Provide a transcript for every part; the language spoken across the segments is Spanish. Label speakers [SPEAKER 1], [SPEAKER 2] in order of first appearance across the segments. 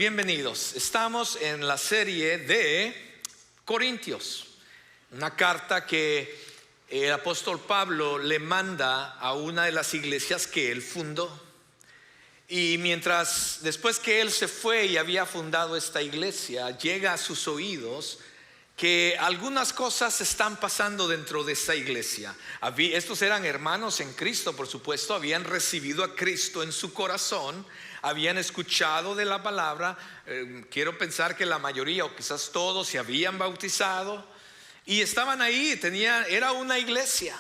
[SPEAKER 1] bienvenidos. Estamos en la serie de Corintios, una carta que el apóstol Pablo le manda a una de las iglesias que él fundó. Y después que él se fue y había fundado esta iglesia, llega a sus oídos que algunas cosas están pasando dentro de esa iglesia. Estos eran hermanos en Cristo, por supuesto, habían recibido a Cristo en su corazón, habían escuchado de la palabra. Quiero pensar que la mayoría o quizás todos se habían bautizado y estaban ahí, era una iglesia.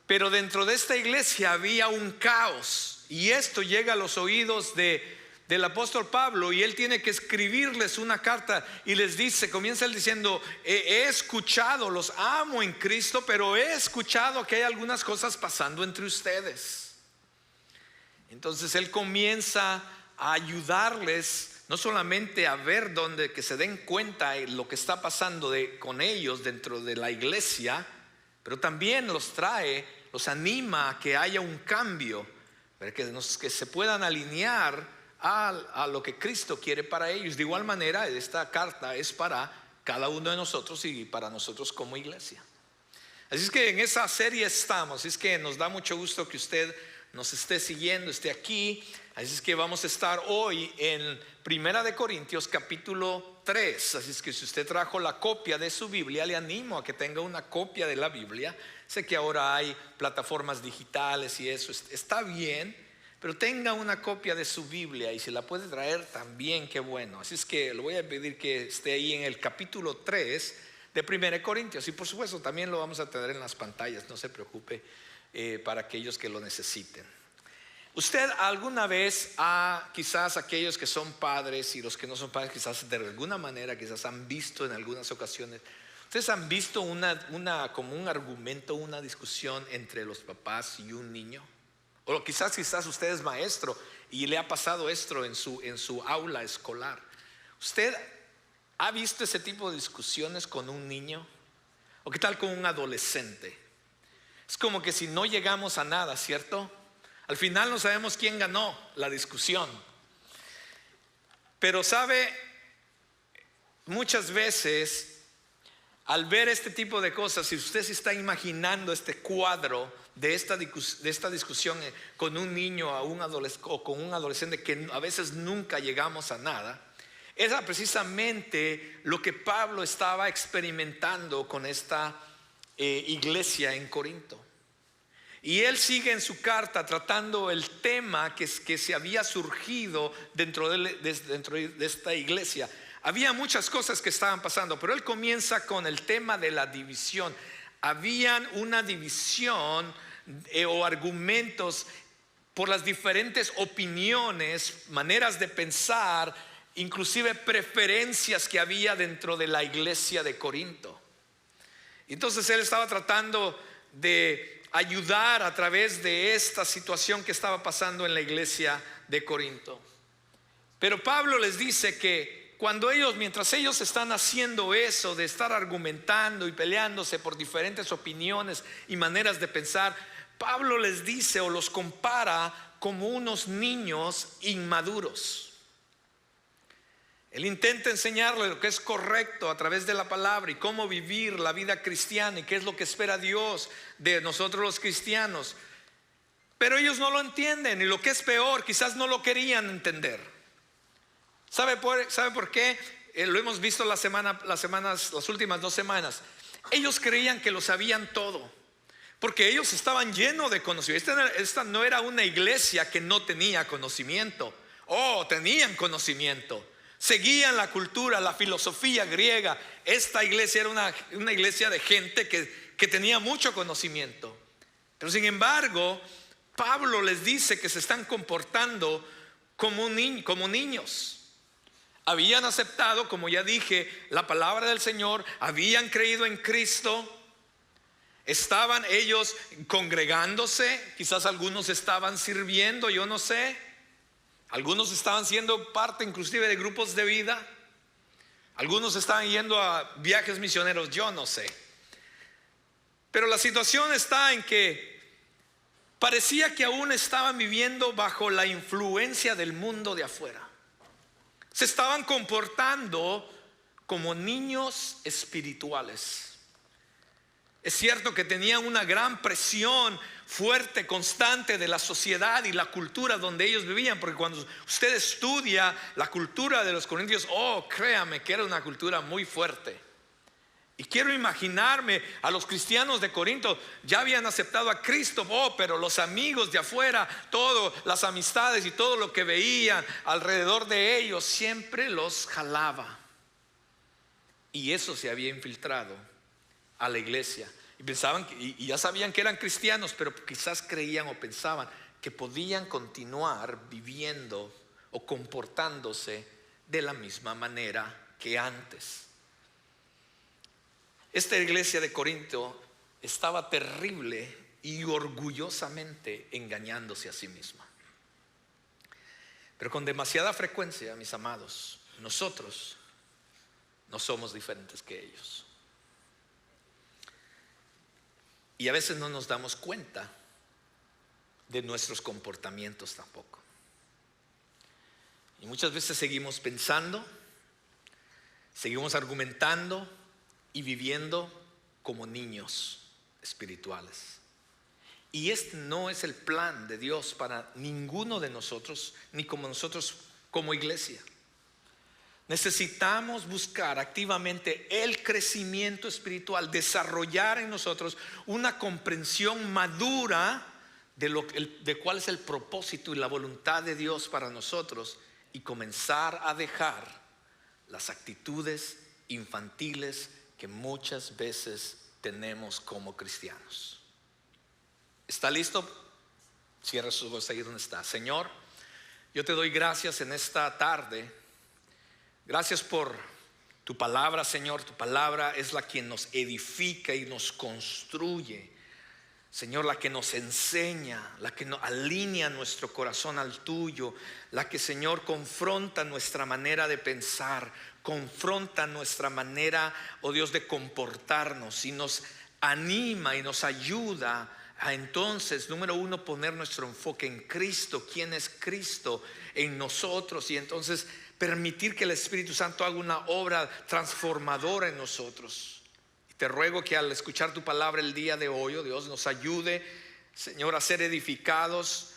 [SPEAKER 1] Pero dentro de esta iglesia había un caos, y esto llega a los oídos del apóstol Pablo, y él tiene que escribirles una carta y les dice, comienza él diciendo: he escuchado, los amo en Cristo, pero he escuchado que hay algunas cosas pasando entre ustedes. Entonces él comienza a ayudarles, no solamente a ver que se den cuenta de lo que está pasando con ellos dentro de la iglesia, pero también los anima a que haya un cambio, que se puedan alinear a lo que Cristo quiere para ellos. De igual manera, esta carta es para cada uno de nosotros y para nosotros como iglesia. Así es que en esa serie estamos. Así es que nos da mucho gusto que usted nos esté siguiendo, esté aquí. Así es que vamos a estar hoy en Primera de Corintios capítulo 3. Así es que si usted trajo la copia de su Biblia, le animo a que tenga una copia de la Biblia. Sé que ahora hay plataformas digitales y eso está bien, pero tenga una copia de su Biblia, y si la puede traer también, qué bueno. Así es que le voy a pedir que esté ahí en el capítulo 3 de 1 Corintios. Y por supuesto también lo vamos a tener en las pantallas, no se preocupe, para aquellos que lo necesiten. Usted alguna vez quizás aquellos que son padres y los que no son padres, quizás de alguna manera, quizás han visto en algunas ocasiones, ustedes han visto como un argumento, una discusión entre los papás y un niño. O quizás usted es maestro y le ha pasado esto en su aula escolar. ¿Usted ha visto ese tipo de discusiones con un niño? ¿O qué tal con un adolescente? Es como que si no llegamos a nada, ¿cierto? Al final no sabemos quién ganó la discusión. Pero sabe, muchas veces al ver este tipo de cosas, si usted se está imaginando este cuadro de esta discusión con un niño o con un adolescente, que a veces nunca llegamos a nada, era precisamente lo que Pablo estaba experimentando con esta iglesia en Corinto. Y él sigue en su carta tratando el tema que se había surgido dentro de esta iglesia. Había muchas cosas que estaban pasando, pero él comienza con el tema de la división. Habían una división o argumentos por las diferentes opiniones, maneras de pensar, inclusive preferencias que había dentro de la iglesia de Corinto. Entonces él estaba tratando de ayudar a través de esta situación que estaba pasando en la iglesia de Corinto. Pero Pablo les dice que mientras ellos están haciendo eso de estar argumentando y peleándose por diferentes opiniones y maneras de pensar, Pablo les dice o los compara como unos niños inmaduros. Él intenta enseñarle lo que es correcto a través de la palabra y cómo vivir la vida cristiana y qué es lo que espera Dios de nosotros los cristianos. Pero ellos no lo entienden, y lo que es peor, quizás no lo querían entender. ¿Sabe por qué? Lo hemos visto las últimas 2 semanas. Ellos creían que lo sabían todo, porque ellos estaban llenos de conocimiento. Esta no era una iglesia que no tenía conocimiento. Tenían conocimiento. Seguían la cultura, la filosofía griega. Esta iglesia era una iglesia de gente que tenía mucho conocimiento. Pero sin embargo, Pablo les dice que se están comportando como niños. Habían aceptado, como ya dije, la palabra del Señor, habían creído en Cristo, estaban ellos congregándose, quizás algunos estaban sirviendo, yo no sé. Algunos estaban siendo parte inclusive de grupos de vida. Algunos estaban yendo a viajes misioneros, yo no sé. Pero la situación está en que parecía que aún estaban viviendo bajo la influencia del mundo de afuera. Se estaban comportando como niños espirituales. Es cierto que tenían una gran presión fuerte, constante de la sociedad y la cultura donde ellos vivían, porque cuando usted estudia la cultura de los corintios, créame que era una cultura muy fuerte. Y quiero imaginarme a los cristianos de Corinto, ya habían aceptado a Cristo, pero los amigos de afuera, todo, las amistades y todo lo que veían alrededor de ellos siempre los jalaba. Y eso se había infiltrado a la iglesia. Y pensaban y ya sabían que eran cristianos, pero quizás creían o pensaban que podían continuar viviendo o comportándose de la misma manera que antes. Esta iglesia de Corinto estaba terrible y orgullosamente engañándose a sí misma. Pero con demasiada frecuencia, mis amados, nosotros no somos diferentes que ellos. Y a veces no nos damos cuenta de nuestros comportamientos tampoco. Y muchas veces seguimos pensando, seguimos argumentando y viviendo como niños espirituales. Y este no es el plan de Dios para ninguno de nosotros, ni como nosotros como iglesia. Necesitamos buscar activamente el crecimiento espiritual, desarrollar en nosotros una comprensión madura de cuál es el propósito y la voluntad de Dios para nosotros, y comenzar a dejar las actitudes infantiles que muchas veces tenemos como cristianos. ¿Está listo? Cierra sus ojos ahí donde está. Señor, yo te doy gracias en esta tarde. Gracias por tu palabra, Señor. Tu palabra es la que nos edifica y nos construye, Señor, la que nos enseña, la que nos alinea nuestro corazón al tuyo, la que, Señor, confronta nuestra manera de pensar, confronta nuestra manera, oh Dios, de comportarnos, y nos anima y nos ayuda a entonces, número uno, poner nuestro enfoque en Cristo. ¿Quién es Cristo en nosotros? Y entonces permitir que el Espíritu Santo haga una obra transformadora en nosotros. Y te ruego que al escuchar tu palabra el día de hoy, oh Dios, nos ayude, Señor, a ser edificados,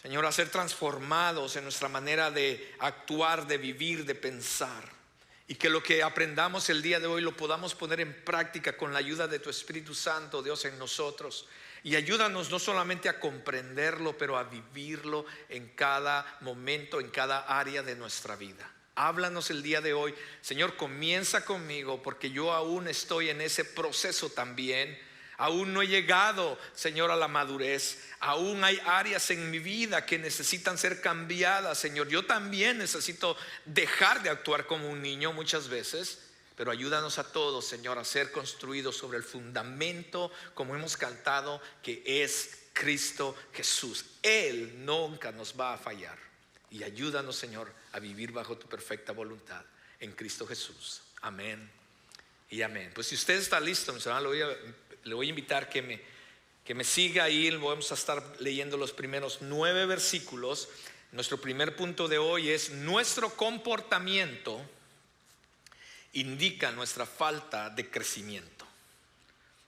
[SPEAKER 1] Señor, a ser transformados en nuestra manera de actuar, de vivir, de pensar. Y que lo que aprendamos el día de hoy lo podamos poner en práctica con la ayuda de tu Espíritu Santo, Dios, en nosotros. Y ayúdanos no solamente a comprenderlo, pero a vivirlo en cada momento, en cada área de nuestra vida. Háblanos el día de hoy, Señor. Comienza conmigo, porque yo aún estoy en ese proceso también. Aún no he llegado, Señor, a la madurez. Aún hay áreas en mi vida que necesitan ser cambiadas, Señor. Yo también necesito dejar de actuar como un niño muchas veces. Pero ayúdanos a todos, Señor, a ser construidos sobre el fundamento, como hemos cantado, que es Cristo Jesús. Él nunca nos va a fallar. Y ayúdanos, Señor, a vivir bajo tu perfecta voluntad en Cristo Jesús. Amén y amén. Pues si usted está listo, mis hermanos, le voy a invitar que me siga ahí. Vamos a estar leyendo los primeros 9 versículos. Nuestro primer punto de hoy es: nuestro comportamiento indica nuestra falta de crecimiento.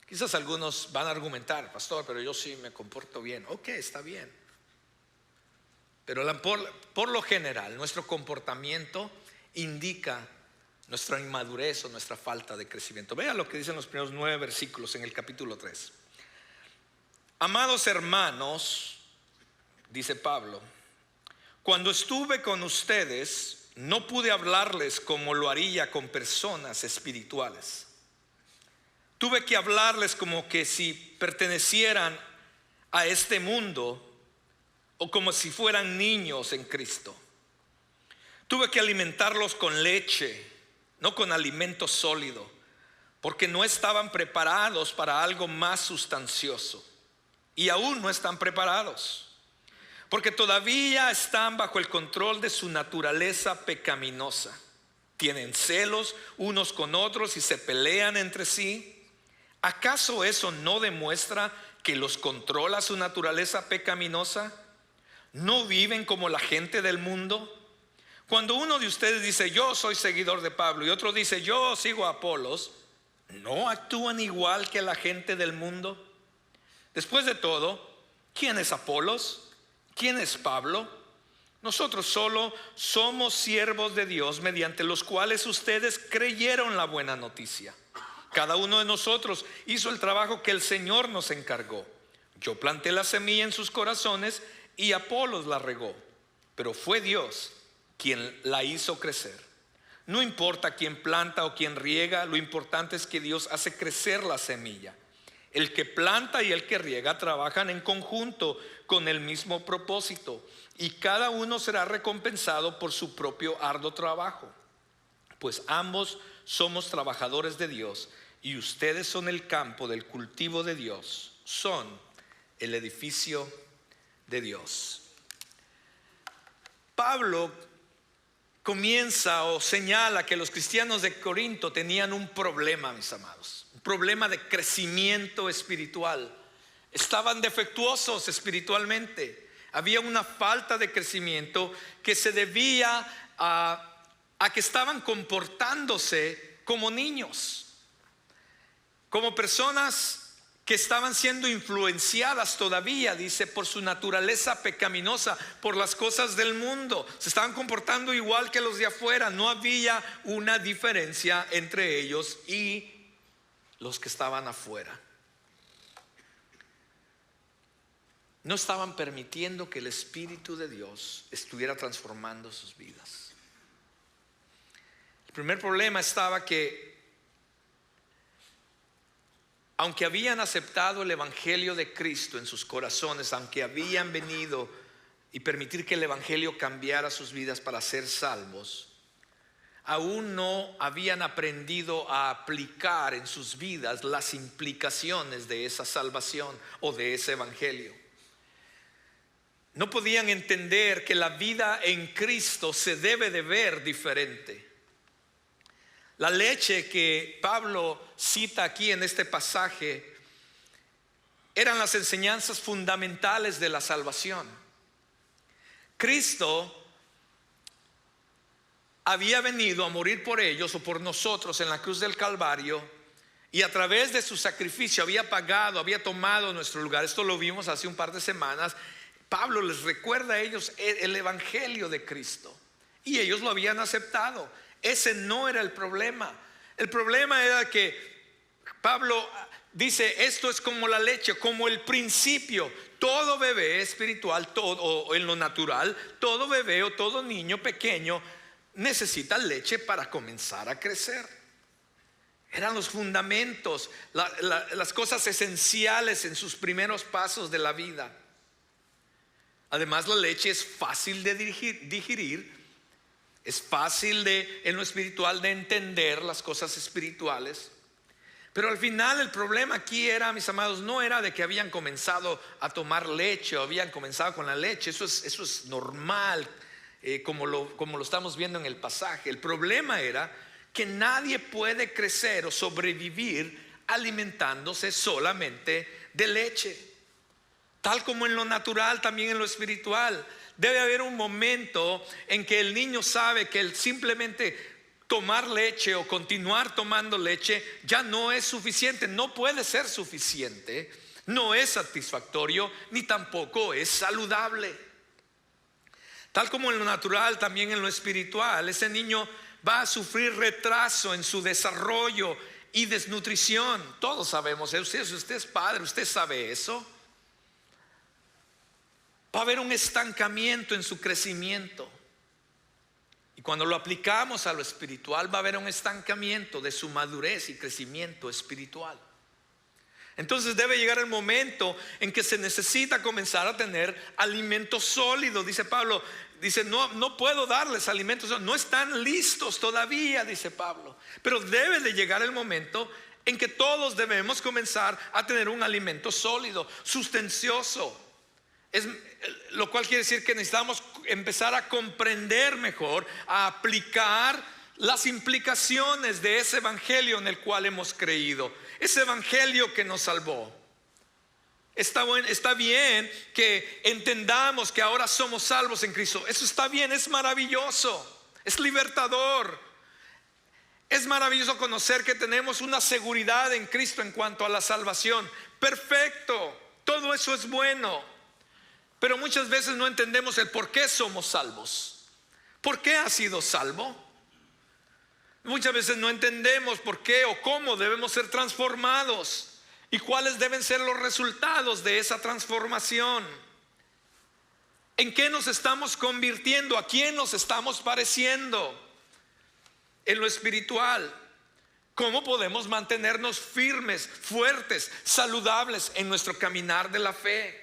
[SPEAKER 1] Quizás algunos van a argumentar: pastor, pero yo sí me comporto bien. Ok, está bien. Pero por lo general, nuestro comportamiento indica nuestra inmadurez o nuestra falta de crecimiento. Vea lo que dicen los primeros 9 versículos en el capítulo 3. Amados hermanos, dice Pablo, cuando estuve con ustedes, no pude hablarles como lo haría con personas espirituales. Tuve que hablarles como que si pertenecieran a este mundo, o como si fueran niños en Cristo. Tuve que alimentarlos con leche, no con alimento sólido, porque no estaban preparados para algo más sustancioso. Y aún no están preparados, porque todavía están bajo el control de su naturaleza pecaminosa. Tienen celos unos con otros y se pelean entre sí. ¿Acaso eso no demuestra que los controla su naturaleza pecaminosa? ¿No viven como la gente del mundo? Cuando uno de ustedes dice yo soy seguidor de Pablo y otro dice yo sigo a Apolos, ¿no actúan igual que la gente del mundo? Después de todo, ¿quién es Apolos? ¿Quién es Pablo? Nosotros solo somos siervos de Dios mediante los cuales ustedes creyeron la buena noticia. Cada uno de nosotros hizo el trabajo que el Señor nos encargó. Yo planté la semilla en sus corazones y Apolos la regó, pero fue Dios quien la hizo crecer. No importa quién planta o quién riega, lo importante es que Dios hace crecer la semilla. El que planta y el que riega trabajan en conjunto con el mismo propósito, y cada uno será recompensado por su propio arduo trabajo. Pues ambos somos trabajadores de Dios, y ustedes son el campo del cultivo de Dios, son el edificio de Dios. Pablo comienza o señala que los cristianos de Corinto tenían un problema, mis amados, un problema de crecimiento espiritual. Estaban defectuosos espiritualmente. Había una falta de crecimiento que se debía a que estaban comportándose como niños, como personas que estaban siendo influenciadas todavía, dice, por su naturaleza pecaminosa, por las cosas del mundo. Se estaban comportando igual que los de afuera. No había una diferencia entre ellos y los que estaban afuera. No estaban permitiendo que el Espíritu de Dios estuviera transformando sus vidas. El primer problema estaba que aunque habían aceptado el Evangelio de Cristo en sus corazones, aunque habían venido y permitir que el Evangelio cambiara sus vidas para ser salvos, aún no habían aprendido a aplicar en sus vidas las implicaciones de esa salvación o de ese Evangelio. No podían entender que la vida en Cristo se debe de ver diferente. La leche que Pablo cita aquí en este pasaje eran las enseñanzas fundamentales de la salvación. Cristo había venido a morir por ellos o por nosotros en la cruz del Calvario, y a través de su sacrificio había pagado, había tomado nuestro lugar. Esto lo vimos hace un par de semanas. Pablo les recuerda a ellos el Evangelio de Cristo y ellos lo habían aceptado. Ese no era el problema. El problema era que Pablo dice: esto es como la leche, como el principio. Todo bebé espiritual, todo en lo natural, todo bebé o todo niño pequeño necesita leche para comenzar a crecer. Eran los fundamentos, las cosas esenciales en sus primeros pasos de la vida. Además, la leche es fácil de digerir. Es fácil en lo espiritual de entender las cosas espirituales. Pero al final el problema aquí era, mis amados, no era de que habían comenzado a tomar leche o habían comenzado con la leche. Eso es normal, como lo estamos viendo en el pasaje. El problema era que nadie puede crecer o sobrevivir alimentándose solamente de leche. Tal como en lo natural, también en lo espiritual. Debe haber un momento en que el niño sabe que el simplemente tomar leche o continuar tomando leche ya no es suficiente, no puede ser suficiente, no es satisfactorio ni tampoco es saludable. Tal como en lo natural, también en lo espiritual, ese niño va a sufrir retraso en su desarrollo y desnutrición. Todos sabemos eso. Si usted es padre, usted sabe eso. Va a haber un estancamiento en su crecimiento. Y cuando lo aplicamos a lo espiritual, va a haber un estancamiento de su madurez y crecimiento espiritual. Entonces debe llegar el momento en que se necesita comenzar a tener alimento sólido. Dice Pablo, dice, no puedo darles alimentos sólidos. No están listos todavía, dice Pablo. Pero debe de llegar el momento en que todos debemos comenzar a tener un alimento sólido, sustancioso. Lo cual quiere decir que necesitamos empezar a comprender mejor, a aplicar las implicaciones de ese evangelio en el cual hemos creído, ese evangelio que nos salvó. Está bien que entendamos que ahora somos salvos en Cristo. Eso está bien, es maravilloso, es libertador. Es maravilloso conocer que tenemos una seguridad en Cristo en cuanto a la salvación. Perfecto, todo eso es bueno. Pero muchas veces no entendemos el por qué somos salvos. ¿Por qué has sido salvo? Muchas veces no entendemos por qué o cómo debemos ser transformados y cuáles deben ser los resultados de esa transformación. ¿En qué nos estamos convirtiendo? ¿A quién nos estamos pareciendo en lo espiritual? ¿Cómo podemos mantenernos firmes, fuertes, saludables en nuestro caminar de la fe?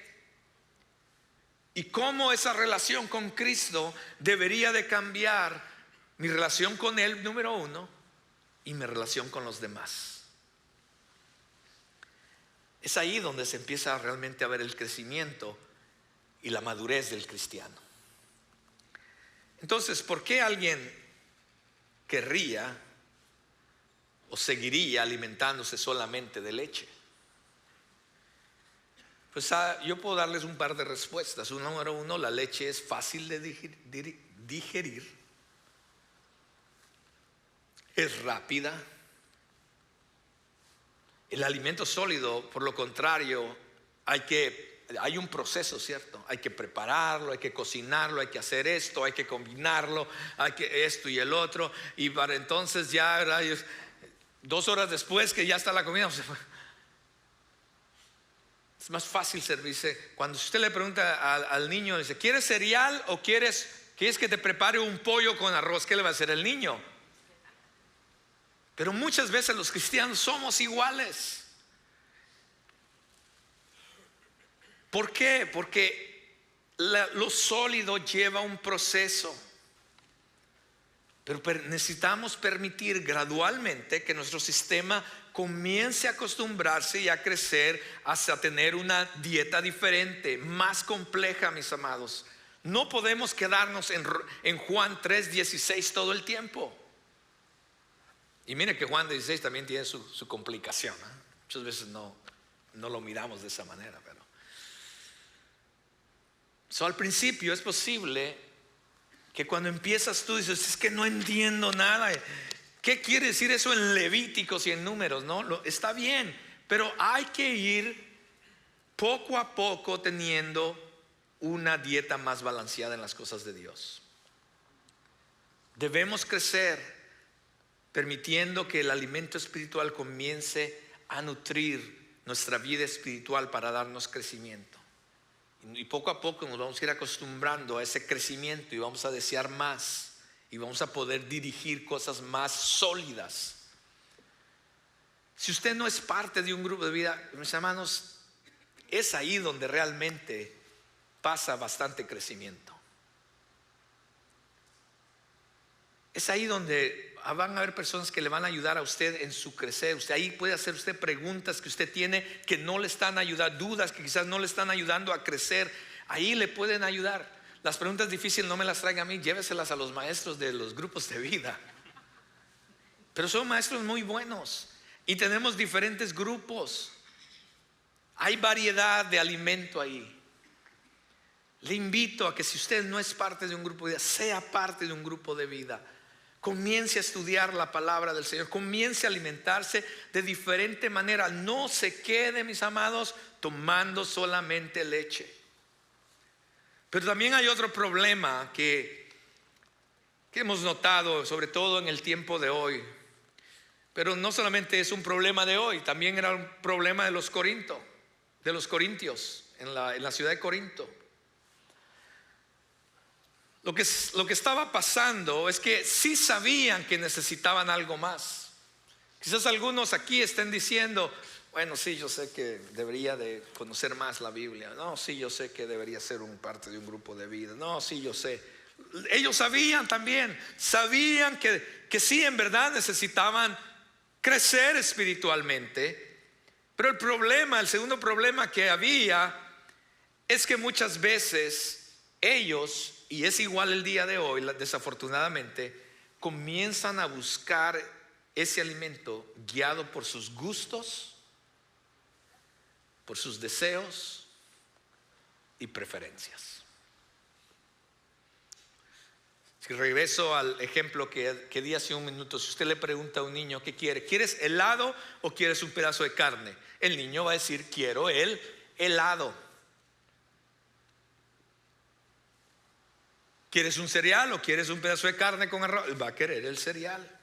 [SPEAKER 1] Y cómo esa relación con Cristo debería de cambiar mi relación con Él, número uno, y mi relación con los demás. Es ahí donde se empieza realmente a ver el crecimiento y la madurez del cristiano. Entonces, ¿por qué alguien querría o seguiría alimentándose solamente de leche? Pues yo puedo darles un par de respuestas. Número uno, la leche es fácil de digerir, es rápida. El alimento sólido, por lo contrario, hay un proceso, ¿cierto? Hay que prepararlo, hay que cocinarlo, hay que hacer esto, hay que combinarlo, hay que esto y el otro. Y para entonces ya, ¿verdad? 2 horas después que ya está la comida, es más fácil servirse. Cuando usted le pregunta al niño, dice, ¿quieres cereal o quieres que te prepare un pollo con arroz? ¿Qué le va a hacer el niño? Pero muchas veces los cristianos somos iguales. ¿Por qué? Porque lo sólido lleva un proceso. Pero necesitamos permitir gradualmente que nuestro sistema comience a acostumbrarse y a crecer hasta tener una dieta diferente, más compleja, mis amados. No podemos quedarnos en Juan 3:16 todo el tiempo. Y mire que Juan 16 también tiene su complicación, ¿eh? Muchas veces no lo miramos de esa manera, pero al principio es posible que cuando empiezas tú dices, es que no entiendo nada. ¿Qué quiere decir eso en Levíticos y en Números? No, está bien, pero hay que ir poco a poco teniendo una dieta más balanceada en las cosas de Dios. Debemos crecer permitiendo que el alimento espiritual comience a nutrir nuestra vida espiritual para darnos crecimiento. Y poco a poco nos vamos a ir acostumbrando a ese crecimiento y vamos a desear más y vamos a poder dirigir cosas más sólidas. Si usted no es parte de un grupo de vida, mis hermanos, es ahí donde realmente pasa bastante crecimiento. Es ahí donde van a haber personas que le van a ayudar a usted en su crecer. Ahí puede hacer usted preguntas que usted tiene que no le están ayudando, dudas que quizás no le están ayudando a crecer. Ahí le pueden ayudar. Las preguntas difíciles no me las traiga a mí, lléveselas a los maestros de los grupos de vida. Pero son maestros muy buenos y tenemos diferentes grupos. Hay variedad de alimento ahí. Le invito a que si usted no es parte de un grupo de vida, sea parte de un grupo de vida. Comience a estudiar la palabra del Señor, comience a alimentarse de diferente manera. No se quede, mis amados, tomando solamente leche. Pero también hay otro problema que hemos notado, sobre todo en el tiempo de hoy. Pero no solamente es un problema de hoy, también era un problema de los corintios en la ciudad de Corinto. Lo que estaba pasando es que sí sabían que necesitaban algo más. Quizás algunos aquí estén diciendo, bueno, sí, yo sé que debería de conocer más la Biblia. No, sí, yo sé que debería ser parte de un grupo de vida. No, sí, yo sé. Ellos sabían también, sabían que sí, en verdad necesitaban crecer espiritualmente. Pero el segundo problema que había es que muchas veces ellos, y es igual el día de hoy, desafortunadamente, comienzan a buscar ese alimento guiado por sus gustos por sus deseos y preferencias. Si regreso al ejemplo que di hace un minuto, si usted le pregunta a un niño qué quiere, ¿quieres helado o quieres un pedazo de carne? El niño va a decir, quiero el helado. ¿Quieres un cereal o quieres un pedazo de carne con arroz? Él va a querer el cereal.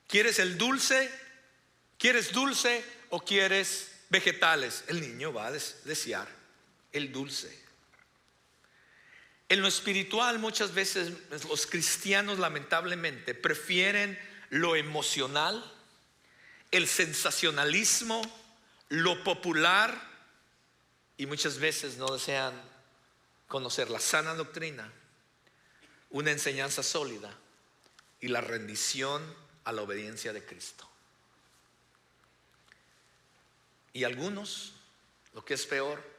[SPEAKER 1] ¿Quieres el dulce? ¿Quieres dulce o quieres vegetales? El niño va a desear el dulce. En lo espiritual, muchas veces los cristianos lamentablemente prefieren lo emocional, el sensacionalismo, lo popular, y muchas veces no desean conocer la sana doctrina, una enseñanza sólida y la rendición a la obediencia de Cristo. Y algunos, lo que es peor,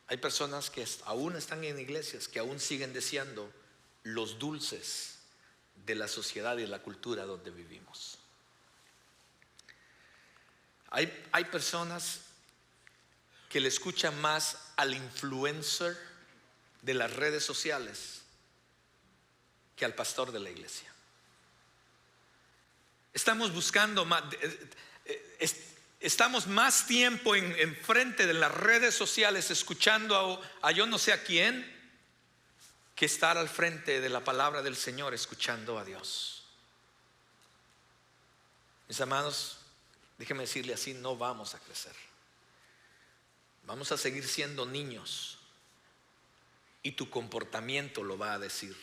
[SPEAKER 1] hay personas que aún están en iglesias que aún siguen deseando los dulces de la sociedad y la cultura donde vivimos. Hay personas que le escuchan más al influencer de las redes sociales que al pastor de la iglesia. Estamos buscando más, estamos más tiempo en frente de las redes sociales escuchando a yo no sé a quién, que estar al frente de la palabra del Señor escuchando a Dios. Mis amados, déjenme decirle así, no vamos a crecer. Vamos a seguir siendo niños y tu comportamiento lo va a decir.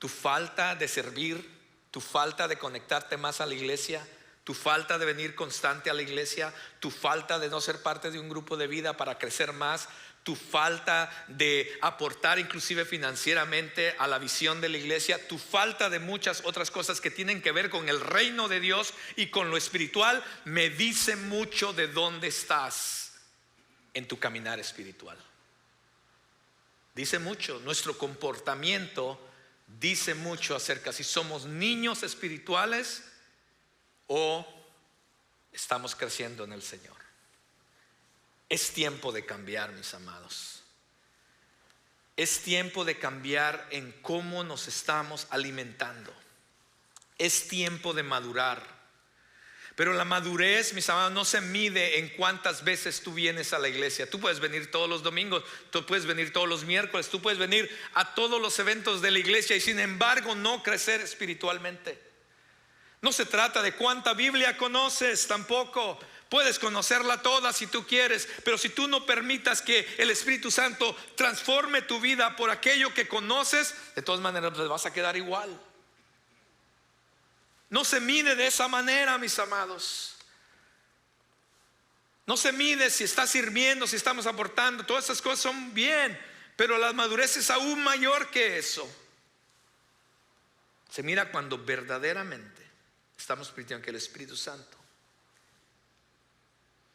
[SPEAKER 1] Tu falta de servir, tu falta de conectarte más a la iglesia, tu falta de venir constante a la iglesia, tu falta de no ser parte de un grupo de vida para crecer más, tu falta de aportar inclusive financieramente a la visión de la iglesia, tu falta de muchas otras cosas que tienen que ver con el reino de Dios y con lo espiritual, me dice mucho de dónde estás en tu caminar espiritual. Dice mucho, nuestro comportamiento dice mucho acerca si somos niños espirituales o estamos creciendo en el Señor. Es tiempo de cambiar, mis amados. Es tiempo de cambiar en cómo nos estamos alimentando. Es tiempo de madurar. Pero la madurez, mis amados, no se mide en cuántas veces tú vienes a la iglesia. Tú puedes venir todos los domingos, tú puedes venir todos los miércoles, tú puedes venir a todos los eventos de la iglesia y sin embargo no crecer espiritualmente. No se trata de cuánta Biblia conoces tampoco. Puedes conocerla toda si tú quieres, pero si tú no permitas que el Espíritu Santo transforme tu vida por aquello que conoces, de todas maneras te vas a quedar igual. No se mide de esa manera, mis amados. No se mide si estás sirviendo, si estamos aportando. Todas esas cosas son bien, pero la madurez es aún mayor que eso. Se mira cuando verdaderamente estamos permitiendo que el Espíritu Santo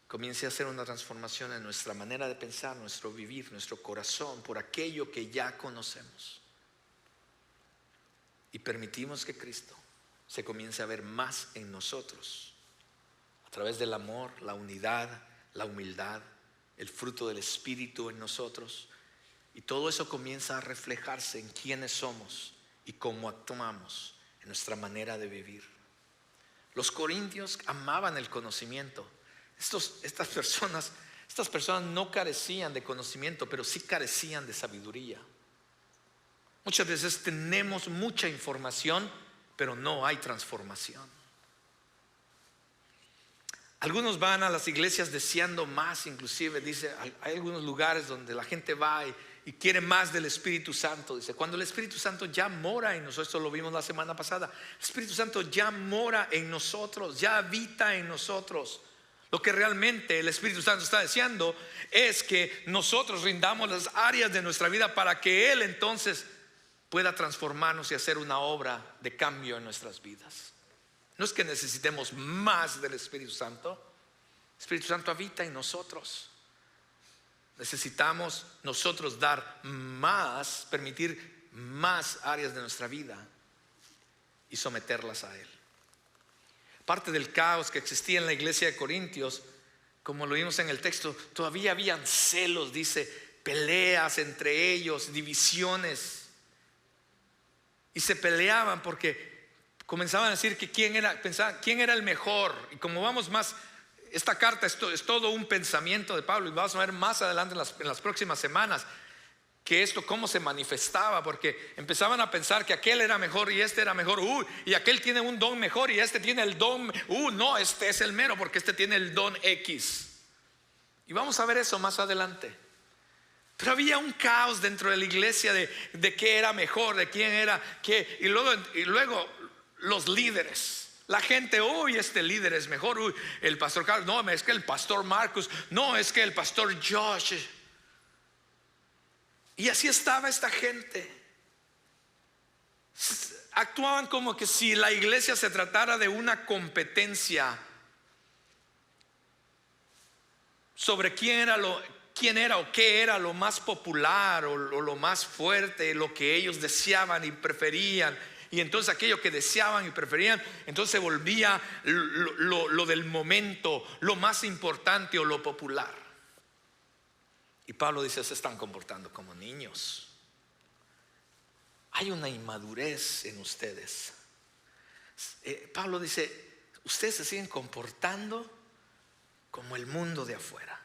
[SPEAKER 1] comience a hacer una transformación en nuestra manera de pensar, nuestro vivir, nuestro corazón, por aquello que ya conocemos. Y permitimos que Cristo se comience a ver más en nosotros, a través del amor, la unidad, la humildad, el fruto del Espíritu en nosotros. Y todo eso comienza a reflejarse en quiénes somos y cómo actuamos, en nuestra manera de vivir. Los corintios amaban el conocimiento. Estas personas no carecían de conocimiento, pero sí carecían de sabiduría. Muchas veces tenemos mucha información, pero no hay transformación. Algunos van a las iglesias deseando más, inclusive dice, hay algunos lugares donde la gente va y quiere más del Espíritu Santo. Dice, cuando el Espíritu Santo ya mora en nosotros, esto lo vimos la semana pasada, el Espíritu Santo ya mora en nosotros, ya habita en nosotros. Lo que realmente el Espíritu Santo está deseando es que nosotros rindamos las áreas de nuestra vida para que Él entonces pueda transformarnos y hacer una obra de cambio en nuestras vidas. No es que necesitemos más del Espíritu Santo. El Espíritu Santo habita en nosotros. Necesitamos nosotros dar más, permitir más áreas de nuestra vida y someterlas a Él. Parte del caos que existía en la iglesia de Corintios, como lo vimos en el texto, todavía habían celos, dice, peleas entre ellos, divisiones. Y se peleaban porque comenzaban a decir que pensaban quién era el mejor. Y como vamos más, esta carta es todo un pensamiento de Pablo, y vamos a ver más adelante en las próximas semanas que esto cómo se manifestaba, porque empezaban a pensar que aquel era mejor y este era mejor, y aquel tiene un don mejor y este tiene el don, no, este es el mero porque este tiene el don X. Y vamos a ver eso más adelante. Pero había un caos dentro de la iglesia de qué era mejor, de quién era qué, y luego los líderes. La gente, este líder es mejor, el pastor Carlos, no, es que el pastor Marcus, no, es que el pastor Josh. Y así estaba esta gente. Actuaban como que si la iglesia se tratara de una competencia sobre quién era o qué era lo más popular o lo más fuerte, lo que ellos deseaban y preferían. Y entonces aquello que deseaban y preferían, entonces se volvía lo del momento, lo más importante o lo popular. Y Pablo dice, se están comportando como niños. Hay una inmadurez en ustedes. Pablo dice, ustedes se siguen comportando como el mundo de afuera.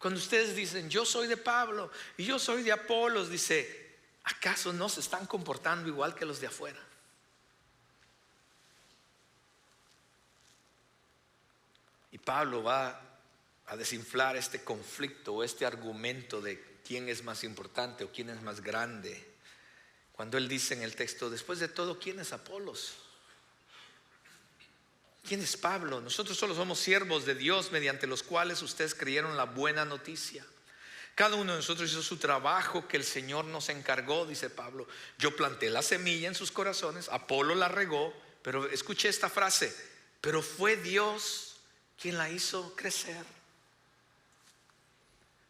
[SPEAKER 1] Cuando ustedes dicen, yo soy de Pablo y yo soy de Apolos, dice, ¿acaso no se están comportando igual que los de afuera? Y Pablo va a desinflar este conflicto o este argumento de quién es más importante o quién es más grande, cuando él dice en el texto, después de todo, ¿quién es Apolos? ¿Quién es Pablo? Nosotros solo somos siervos de Dios, mediante los cuales ustedes creyeron la buena noticia. Cada uno de nosotros hizo su trabajo que el Señor nos encargó, dice Pablo. Yo planté la semilla en sus corazones, Apolo la regó, pero escuché esta frase, pero fue Dios quien la hizo crecer.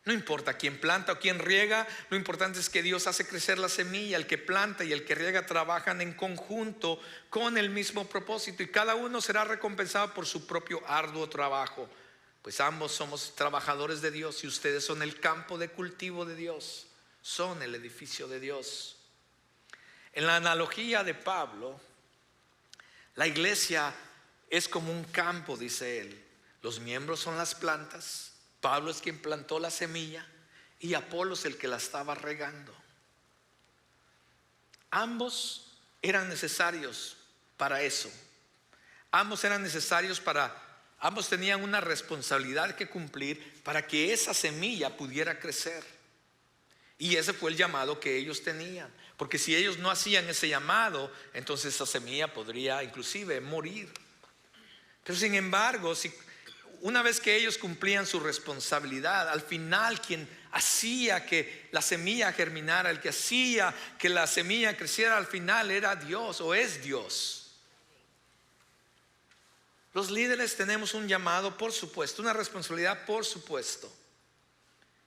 [SPEAKER 1] No importa quién planta o quién riega, lo importante es que Dios hace crecer la semilla. El que planta y el que riega trabajan en conjunto con el mismo propósito, y cada uno será recompensado por su propio arduo trabajo, pues ambos somos trabajadores de Dios, y ustedes son el campo de cultivo de Dios, son el edificio de Dios. En la analogía de Pablo, la iglesia es como un campo, dice él. Los miembros son las plantas, Pablo es quien plantó la semilla y Apolo es el que la estaba regando. Ambos eran necesarios para eso. Ambos tenían una responsabilidad que cumplir para que esa semilla pudiera crecer. Y ese fue el llamado que ellos tenían, porque si ellos no hacían ese llamado, entonces esa semilla podría inclusive morir. Pero sin embargo, una vez que ellos cumplían su responsabilidad, al final quien hacía que la semilla germinara, el que hacía que la semilla creciera al final era Dios, o es Dios. Los líderes tenemos un llamado, por supuesto, una responsabilidad, por supuesto.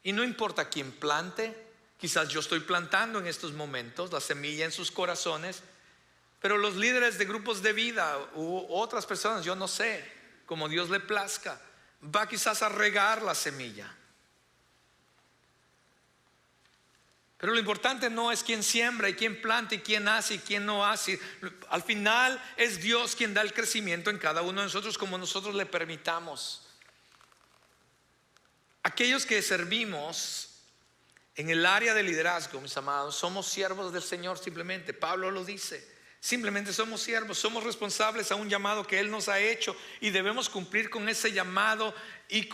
[SPEAKER 1] Y no importa quién plante, quizás yo estoy plantando en estos momentos la semilla en sus corazones, pero los líderes de grupos de vida u otras personas, yo no sé, como Dios le plazca, va quizás a regar la semilla. Pero lo importante no es quién siembra y quién planta y quién hace y quién no hace. Al final es Dios quien da el crecimiento en cada uno de nosotros, como nosotros le permitamos. Aquellos que servimos en el área de liderazgo, mis amados, somos siervos del Señor simplemente. Pablo lo dice. Simplemente somos siervos, somos responsables a un llamado que Él nos ha hecho, y debemos cumplir con ese llamado y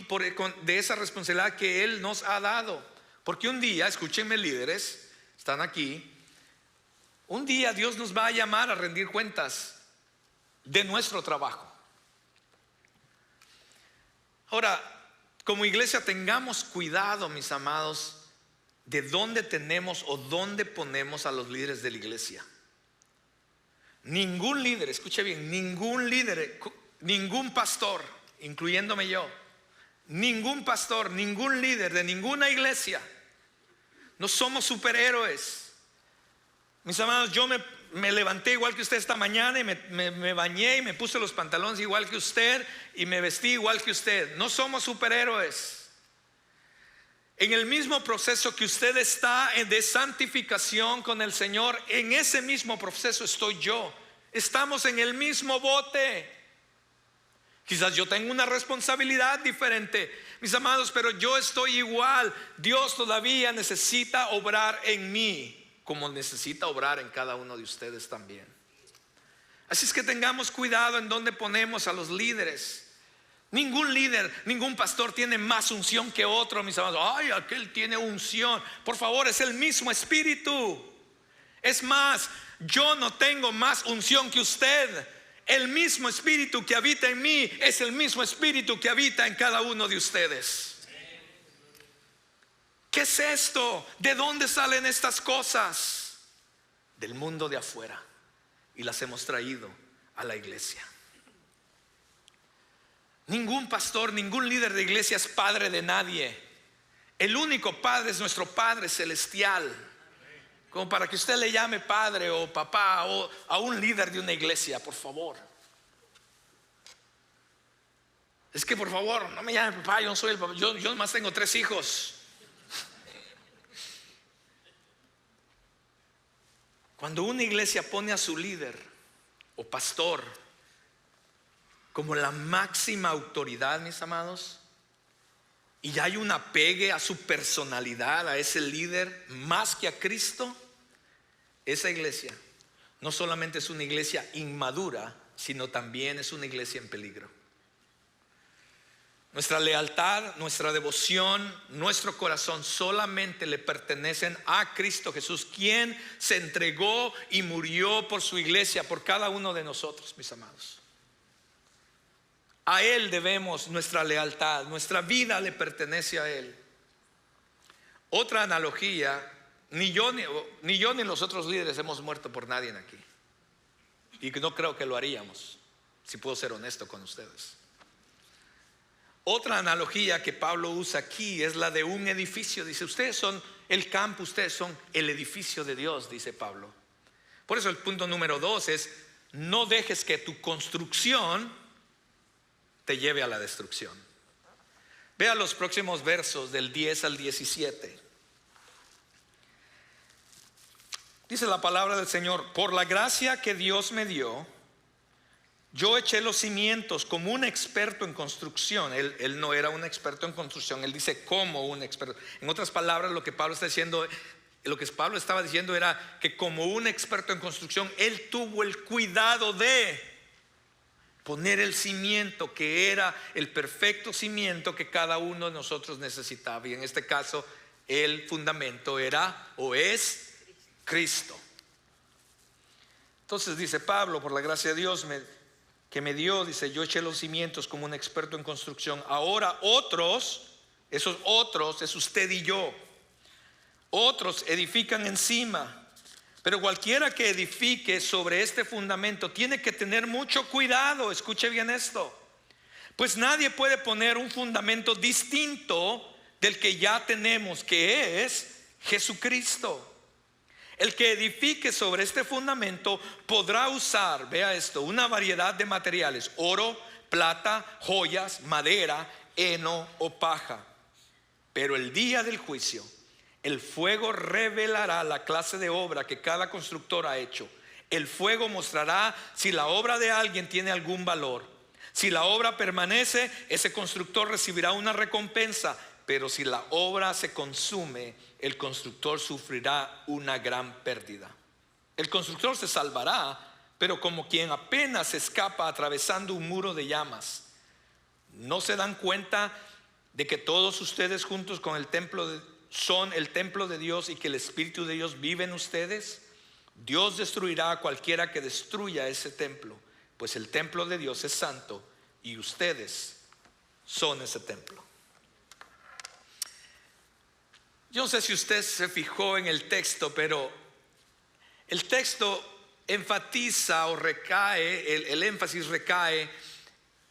[SPEAKER 1] de esa responsabilidad que Él nos ha dado. Porque un día, escúchenme líderes, están aquí, un día Dios nos va a llamar a rendir cuentas de nuestro trabajo. Ahora, como iglesia tengamos cuidado, mis amados, de dónde tenemos o dónde ponemos a los líderes de la iglesia. Ningún líder, escuche bien, ningún líder, ningún pastor, incluyéndome yo, ningún pastor, ningún líder de ninguna iglesia, no somos superhéroes. Mis amados, me levanté igual que usted esta mañana y me bañé y me puse los pantalones igual que usted y me vestí igual que usted. No somos superhéroes. En el mismo proceso que usted está de santificación con el Señor, en ese mismo proceso estoy yo. Estamos en el mismo bote. Quizás yo tengo una responsabilidad diferente, mis amados, pero yo estoy igual. Dios todavía necesita obrar en mí, como necesita obrar en cada uno de ustedes también. Así es que tengamos cuidado en donde ponemos a los líderes. Ningún líder, ningún pastor tiene más unción que otro, mis amados. Ay, aquel tiene unción. Por favor, es el mismo espíritu. Es más, yo no tengo más unción que usted. El mismo espíritu que habita en mí es el mismo espíritu que habita en cada uno de ustedes. ¿Qué es esto? ¿De dónde salen estas cosas? Del mundo de afuera, y las hemos traído a la iglesia. Ningún pastor, ningún líder de iglesia es padre de nadie. El único padre es nuestro Padre celestial. Como para que usted le llame padre o papá o a un líder de una iglesia, por favor. Es que por favor, no me llame papá, yo no soy el papá. Yo nomás tengo 3 hijos. Cuando una iglesia pone a su líder o pastor como la máxima autoridad, mis amados, y hay un apegue a su personalidad, a ese líder más que a Cristo, esa iglesia no solamente es una iglesia inmadura, sino también es una iglesia en peligro. Nuestra lealtad, nuestra devoción, nuestro corazón solamente le pertenecen a Cristo Jesús, quien se entregó y murió por su iglesia, por cada uno de nosotros, mis amados. A Él debemos nuestra lealtad, nuestra vida le pertenece a Él. Otra analogía, ni yo ni los otros líderes hemos muerto por nadie aquí, y no creo que lo haríamos, si puedo ser honesto con ustedes. Otra analogía que Pablo usa aquí es la de un edificio. Dice, ustedes son el campo, ustedes son el edificio de Dios, dice Pablo. Por eso el punto número 2 es: no dejes que tu construcción te lleve a la destrucción. Vea los próximos versos del 10 al 17. Dice la palabra del Señor: por la gracia que Dios me dio, yo eché los cimientos como un experto en construcción. Él no era un experto en construcción, él dice como un experto. En otras palabras, lo que Pablo estaba diciendo era que como un experto en construcción, él tuvo el cuidado de poner el cimiento, que era el perfecto cimiento que cada uno de nosotros necesitaba. Y en este caso, el fundamento era o es Cristo. Entonces dice Pablo: por la gracia de Dios que me dio, dice, yo eché los cimientos como un experto en construcción. Ahora otros, esos otros es usted y yo, otros edifican encima. Pero cualquiera que edifique sobre este fundamento tiene que tener mucho cuidado. Escuche bien esto: pues nadie puede poner un fundamento distinto del que ya tenemos, que es Jesucristo. El que edifique sobre este fundamento podrá usar, vea esto, una variedad de materiales: oro, plata, joyas, madera, heno o paja. Pero el día del juicio, el fuego revelará la clase de obra que cada constructor ha hecho. El fuego mostrará si la obra de alguien tiene algún valor. Si la obra permanece, ese constructor recibirá una recompensa. Pero si la obra se consume, el constructor sufrirá una gran pérdida. El constructor se salvará, pero como quien apenas escapa atravesando un muro de llamas. ¿No se dan cuenta de que todos ustedes juntos con el templo son el templo de Dios y que el Espíritu de Dios vive en ustedes? Dios destruirá a cualquiera que destruya ese templo, pues el templo de Dios es santo y ustedes son ese templo. Yo no sé si usted se fijó en el texto, pero el texto enfatiza o recae, el énfasis recae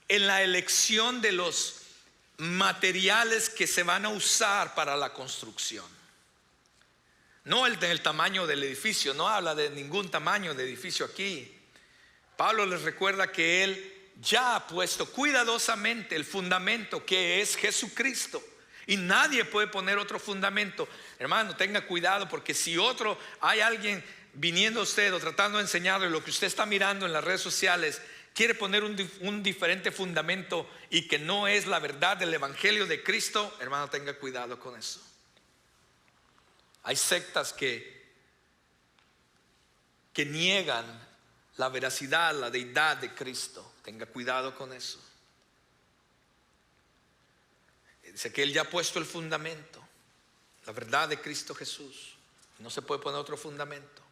[SPEAKER 1] en la elección de los materiales que se van a usar para la construcción. No el tamaño del edificio, no habla de ningún tamaño de edificio aquí. Pablo les recuerda que él ya ha puesto cuidadosamente el fundamento, que es Jesucristo, y nadie puede poner otro fundamento. Hermano, tenga cuidado, porque si hay alguien viniendo a usted o tratando de enseñarle lo que usted está mirando en las redes sociales, quiere poner un diferente fundamento y que no es la verdad del evangelio de Cristo, hermano, tenga cuidado con eso. Hay sectas que niegan la veracidad, la deidad de Cristo. Tenga cuidado con eso. Dice que Él ya ha puesto el fundamento, la verdad de Cristo Jesús. No se puede poner otro fundamento.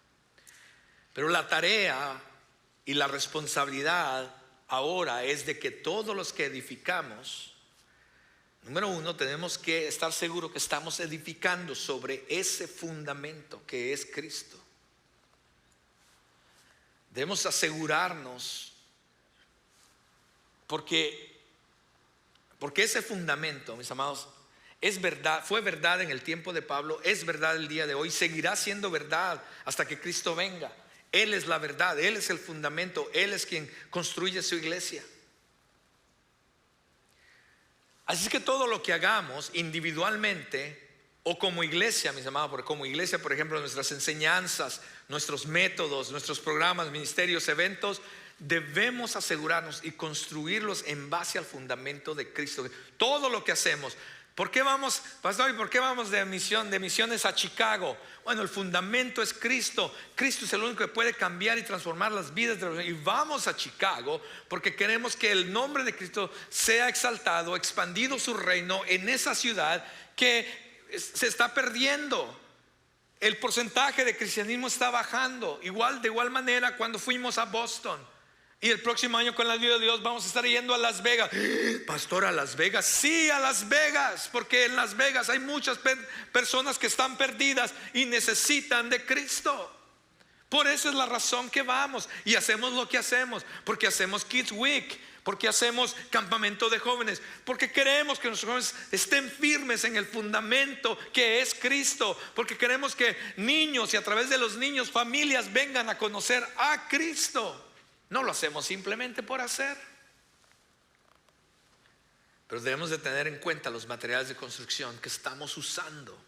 [SPEAKER 1] Pero la tarea y la responsabilidad ahora es de que todos los que edificamos, número uno, tenemos que estar seguros que estamos edificando sobre ese fundamento que es Cristo. Debemos asegurarnos, porque ese fundamento, mis amados, es verdad, fue verdad en el tiempo de Pablo, es verdad el día de hoy, seguirá siendo verdad hasta que Cristo venga. Él es la verdad, Él es el fundamento, Él es quien construye su iglesia. Así es que todo lo que hagamos individualmente o como iglesia, mis amados, porque como iglesia, por ejemplo, nuestras enseñanzas, nuestros métodos, nuestros programas, ministerios, eventos, debemos asegurarnos y construirlos en base al fundamento de Cristo. Todo lo que hacemos. ¿Por qué vamos, pastor, y por qué vamos de misiones a Chicago? Bueno, el fundamento es Cristo. Cristo es el único que puede cambiar y transformar las vidas de los. Y vamos a Chicago porque queremos que el nombre de Cristo sea exaltado, expandido su reino en esa ciudad que se está perdiendo. El porcentaje de cristianismo está bajando. De igual manera cuando fuimos a Boston. Y el próximo año, con la ayuda de Dios, vamos a estar yendo a Las Vegas. Pastor, ¿a Las Vegas? Sí, a Las Vegas, porque en Las Vegas hay muchas personas que están perdidas y necesitan de Cristo. Por eso es la razón que vamos y hacemos lo que hacemos. Porque hacemos Kids Week, porque hacemos campamento de jóvenes, porque queremos que nuestros jóvenes estén firmes en el fundamento que es Cristo, porque queremos que niños y a través de los niños familias vengan a conocer a Cristo. No lo hacemos simplemente por hacer. Pero debemos de tener en cuenta los materiales de construcción que estamos usando.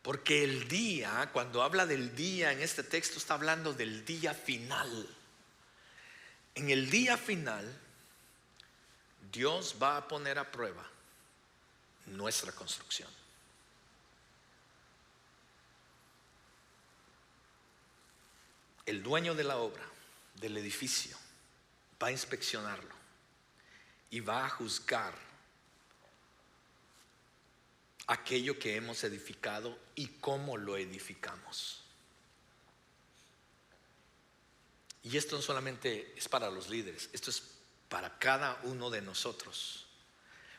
[SPEAKER 1] Porque el día, cuando habla del día en este texto, está hablando del día final. En el día final, Dios va a poner a prueba nuestra construcción. El dueño de la obra, del edificio, va a inspeccionarlo y va a juzgar aquello que hemos edificado y cómo lo edificamos. Y esto no solamente es para los líderes, esto es para cada uno de nosotros.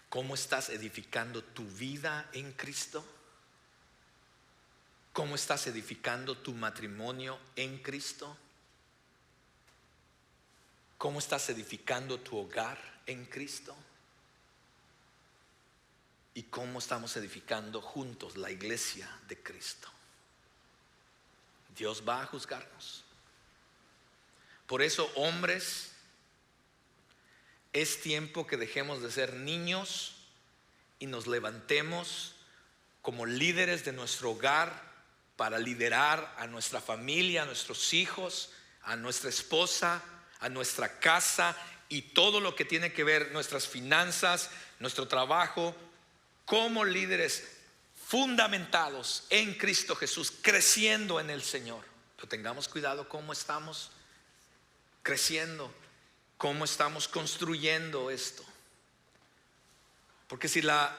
[SPEAKER 1] ¿Cómo estás edificando tu vida en Cristo? ¿Cómo estás edificando tu matrimonio en Cristo? ¿Cómo estás edificando tu hogar en Cristo? ¿Y cómo estamos edificando juntos la iglesia de Cristo? Dios va a juzgarnos. Por eso, hombres, es tiempo que dejemos de ser niños y nos levantemos como líderes de nuestro hogar para liderar a nuestra familia, a nuestros hijos, a nuestra esposa, a nuestra casa y todo lo que tiene que ver nuestras finanzas, nuestro trabajo, como líderes fundamentados en Cristo Jesús, creciendo en el Señor. Pero tengamos cuidado cómo estamos creciendo, cómo estamos construyendo esto. Porque si la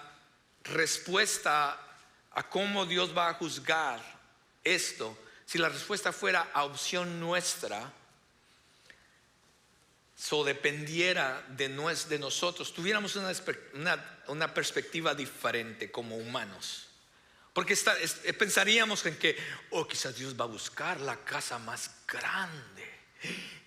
[SPEAKER 1] respuesta a cómo Dios va a juzgar esto, si la respuesta fuera a opción nuestra, dependiera de nosotros, tuviéramos una perspectiva diferente como humanos. Porque pensaríamos en que quizás Dios va a buscar la casa más grande,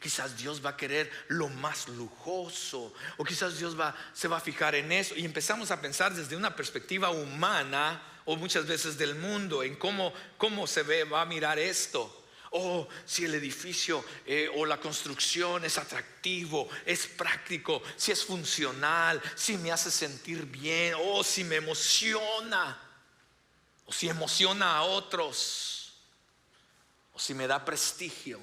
[SPEAKER 1] quizás Dios va a querer lo más lujoso, o quizás Dios se va a fijar en eso. Y empezamos a pensar desde una perspectiva humana o muchas veces del mundo, en cómo va a mirar esto. Oh, si el edificio o la construcción es atractivo, es práctico, si es funcional, si me hace sentir bien, o si me emociona, o si emociona a otros, o si me da prestigio.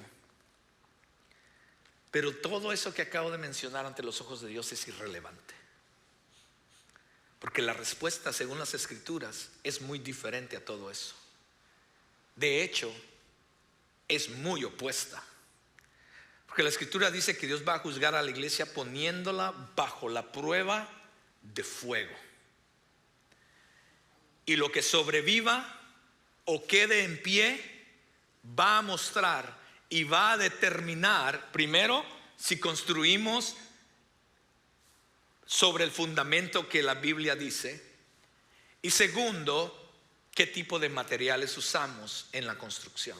[SPEAKER 1] Pero todo eso que acabo de mencionar ante los ojos de Dios es irrelevante, porque la respuesta según las Escrituras es muy diferente a todo eso. De hecho, es muy opuesta, porque la Escritura dice que Dios va a juzgar a la iglesia poniéndola bajo la prueba de fuego, y lo que sobreviva o quede en pie va a mostrar y va a determinar, primero, si construimos sobre el fundamento que la Biblia dice, y segundo, qué tipo de materiales usamos en la construcción.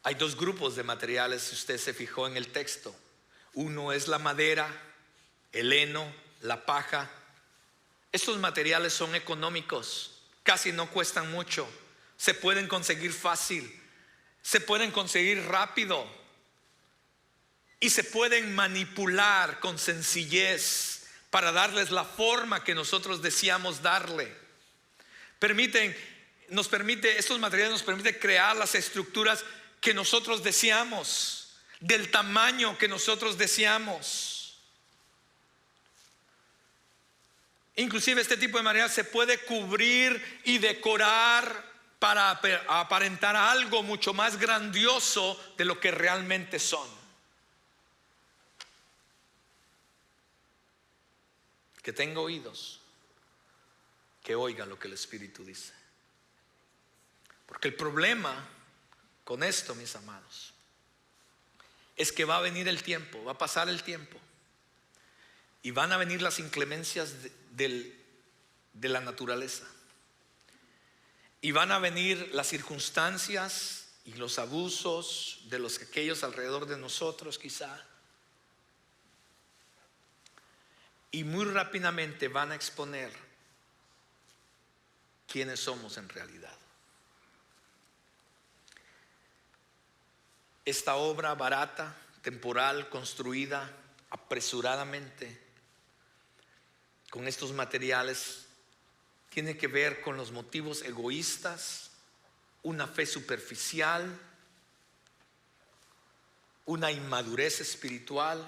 [SPEAKER 1] Hay dos grupos de materiales, si usted se fijó en el texto. Uno es la madera, el heno, la paja. Estos materiales son económicos, casi no cuestan mucho, se pueden conseguir fácil, se pueden conseguir rápido y se pueden manipular con sencillez para darles la forma que nosotros deseamos darle. Estos materiales nos permiten crear las estructuras que nosotros deseamos, del tamaño que nosotros deseamos. Inclusive este tipo de material se puede cubrir y decorar para aparentar algo mucho más grandioso de lo que realmente son. Que tenga oídos, que oiga lo que el Espíritu dice. Porque el problema con esto, mis amados, es que va a venir el tiempo, va a pasar el tiempo, y van a venir las inclemencias de la naturaleza, y van a venir las circunstancias y los abusos de aquellos alrededor de nosotros quizá, y muy rápidamente van a exponer quiénes somos en realidad. Esta obra barata, temporal, construida apresuradamente con estos materiales, tiene que ver con los motivos egoístas, una fe superficial, una inmadurez espiritual,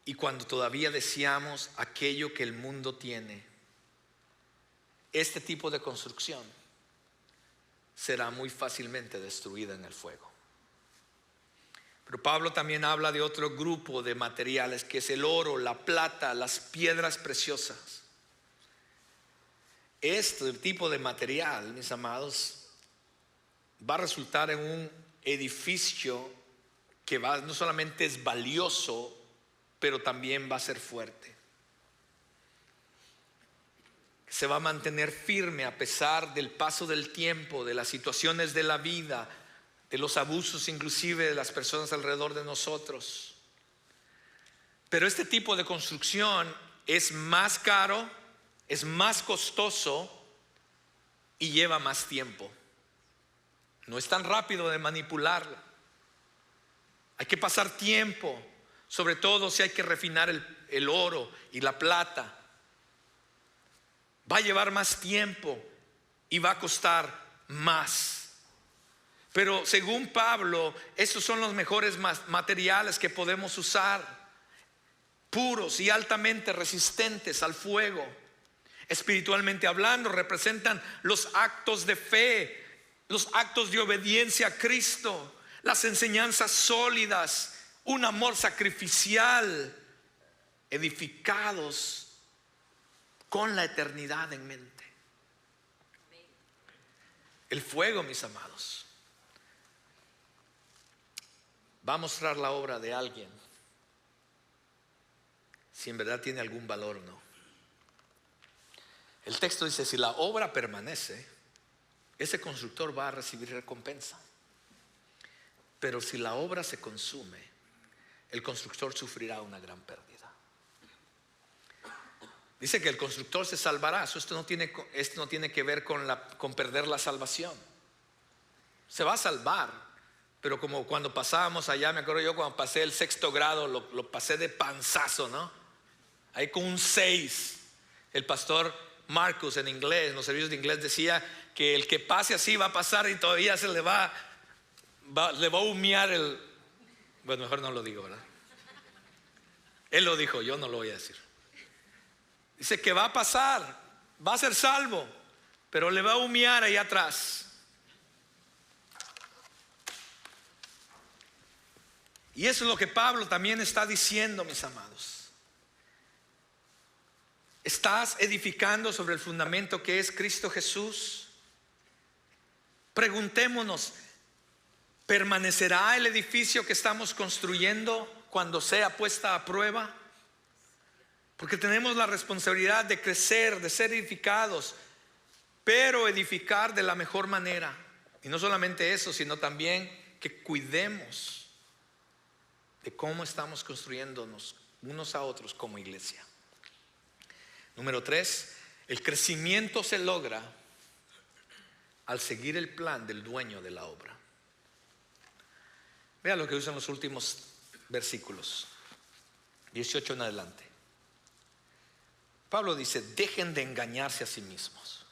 [SPEAKER 1] y cuando todavía deseamos aquello que el mundo tiene. Este tipo de construcción será muy fácilmente destruida en el fuego. Pero Pablo también habla de otro grupo de materiales, que es el oro, la plata, las piedras preciosas. Este tipo de material, mis amados, va a resultar en un edificio que no solamente es valioso, pero también va a ser fuerte. Se va a mantener firme a pesar del paso del tiempo, de las situaciones de la vida, de los abusos inclusive de las personas alrededor de nosotros. Pero este tipo de construcción es más caro, es más costoso y lleva más tiempo. No es tan rápido de manipularla. Hay que pasar tiempo, sobre todo si hay que refinar el oro y la plata. Va a llevar más tiempo y va a costar más. Pero según Pablo, estos son los mejores materiales que podemos usar, puros y altamente resistentes al fuego. Espiritualmente hablando, representan los actos de fe, los actos de obediencia a Cristo, las enseñanzas sólidas, un amor sacrificial, edificados con la eternidad en mente. El fuego, mis amados, va a mostrar la obra de alguien, si en verdad tiene algún valor o no. El texto dice: si la obra permanece, ese constructor va a recibir recompensa. Pero si la obra se consume, el constructor sufrirá una gran pérdida. Dice que el constructor se salvará. Esto no tiene que ver con perder la salvación. Se va a salvar, pero como cuando pasábamos allá, me acuerdo yo cuando pasé el 6º grado, lo pasé de panzazo, ¿no? Ahí con un 6. El pastor Marcus en inglés, en los servicios de inglés, decía que el que pase así va a pasar y todavía se le va a humear el... Bueno, mejor no lo digo, ¿verdad? Él lo dijo, yo no lo voy a decir. Dice que va a pasar, va a ser salvo, pero le va a humear ahí atrás. Y eso es lo que Pablo también está diciendo, mis amados. ¿Estás edificando sobre el fundamento que es Cristo Jesús? Preguntémonos, ¿permanecerá el edificio que estamos construyendo cuando sea puesta a prueba? Porque tenemos la responsabilidad de crecer, de ser edificados, pero edificar de la mejor manera. Y no solamente eso, sino también que cuidemos de cómo estamos construyéndonos unos a otros como iglesia. Número 3, el crecimiento se logra al seguir el plan del dueño de la obra. Vea lo que usan los últimos versículos, 18 en adelante. Pablo dice: dejen de engañarse a sí mismos.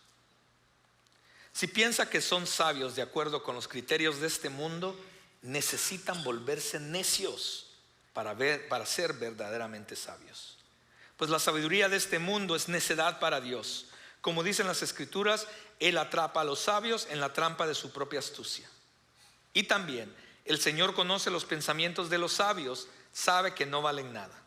[SPEAKER 1] Si piensan que son sabios de acuerdo con los criterios de este mundo, necesitan volverse necios para ser verdaderamente sabios. Pues la sabiduría de este mundo es necedad para Dios. Como dicen las escrituras, Él atrapa a los sabios en la trampa de su propia astucia. Y también el Señor conoce los pensamientos de los sabios, sabe que no valen nada.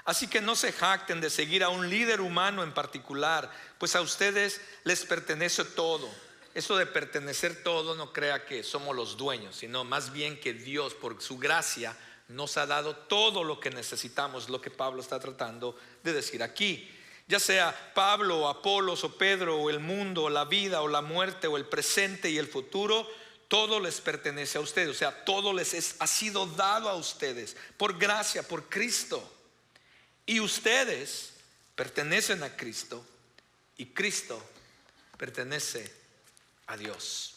[SPEAKER 1] Así que no se jacten de seguir a un líder humano en particular, pues a ustedes les pertenece todo. Eso de pertenecer todo, no crea que somos los dueños, sino más bien que Dios, por su gracia, nos ha dado todo lo que necesitamos, lo que Pablo está tratando de decir aquí. Ya sea Pablo o Apolos o Pedro o el mundo o la vida o la muerte o el presente y el futuro, todo les pertenece a ustedes. O sea, todo ha sido dado a ustedes por gracia, por Cristo. Y ustedes pertenecen a Cristo y Cristo pertenece a Dios.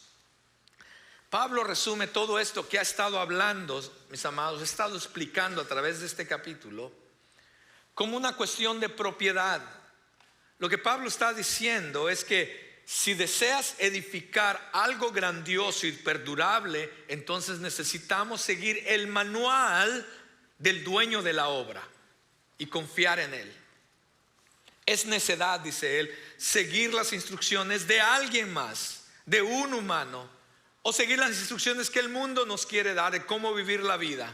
[SPEAKER 1] Pablo resume todo esto que ha estado hablando, mis amados, ha estado explicando a través de este capítulo como una cuestión de propiedad. Lo que Pablo está diciendo es que si deseas edificar algo grandioso y perdurable, entonces necesitamos seguir el manual del dueño de la obra y confiar en él. Es necedad, dice él, seguir las instrucciones de alguien más, de un humano, o seguir las instrucciones que el mundo nos quiere dar de cómo vivir la vida.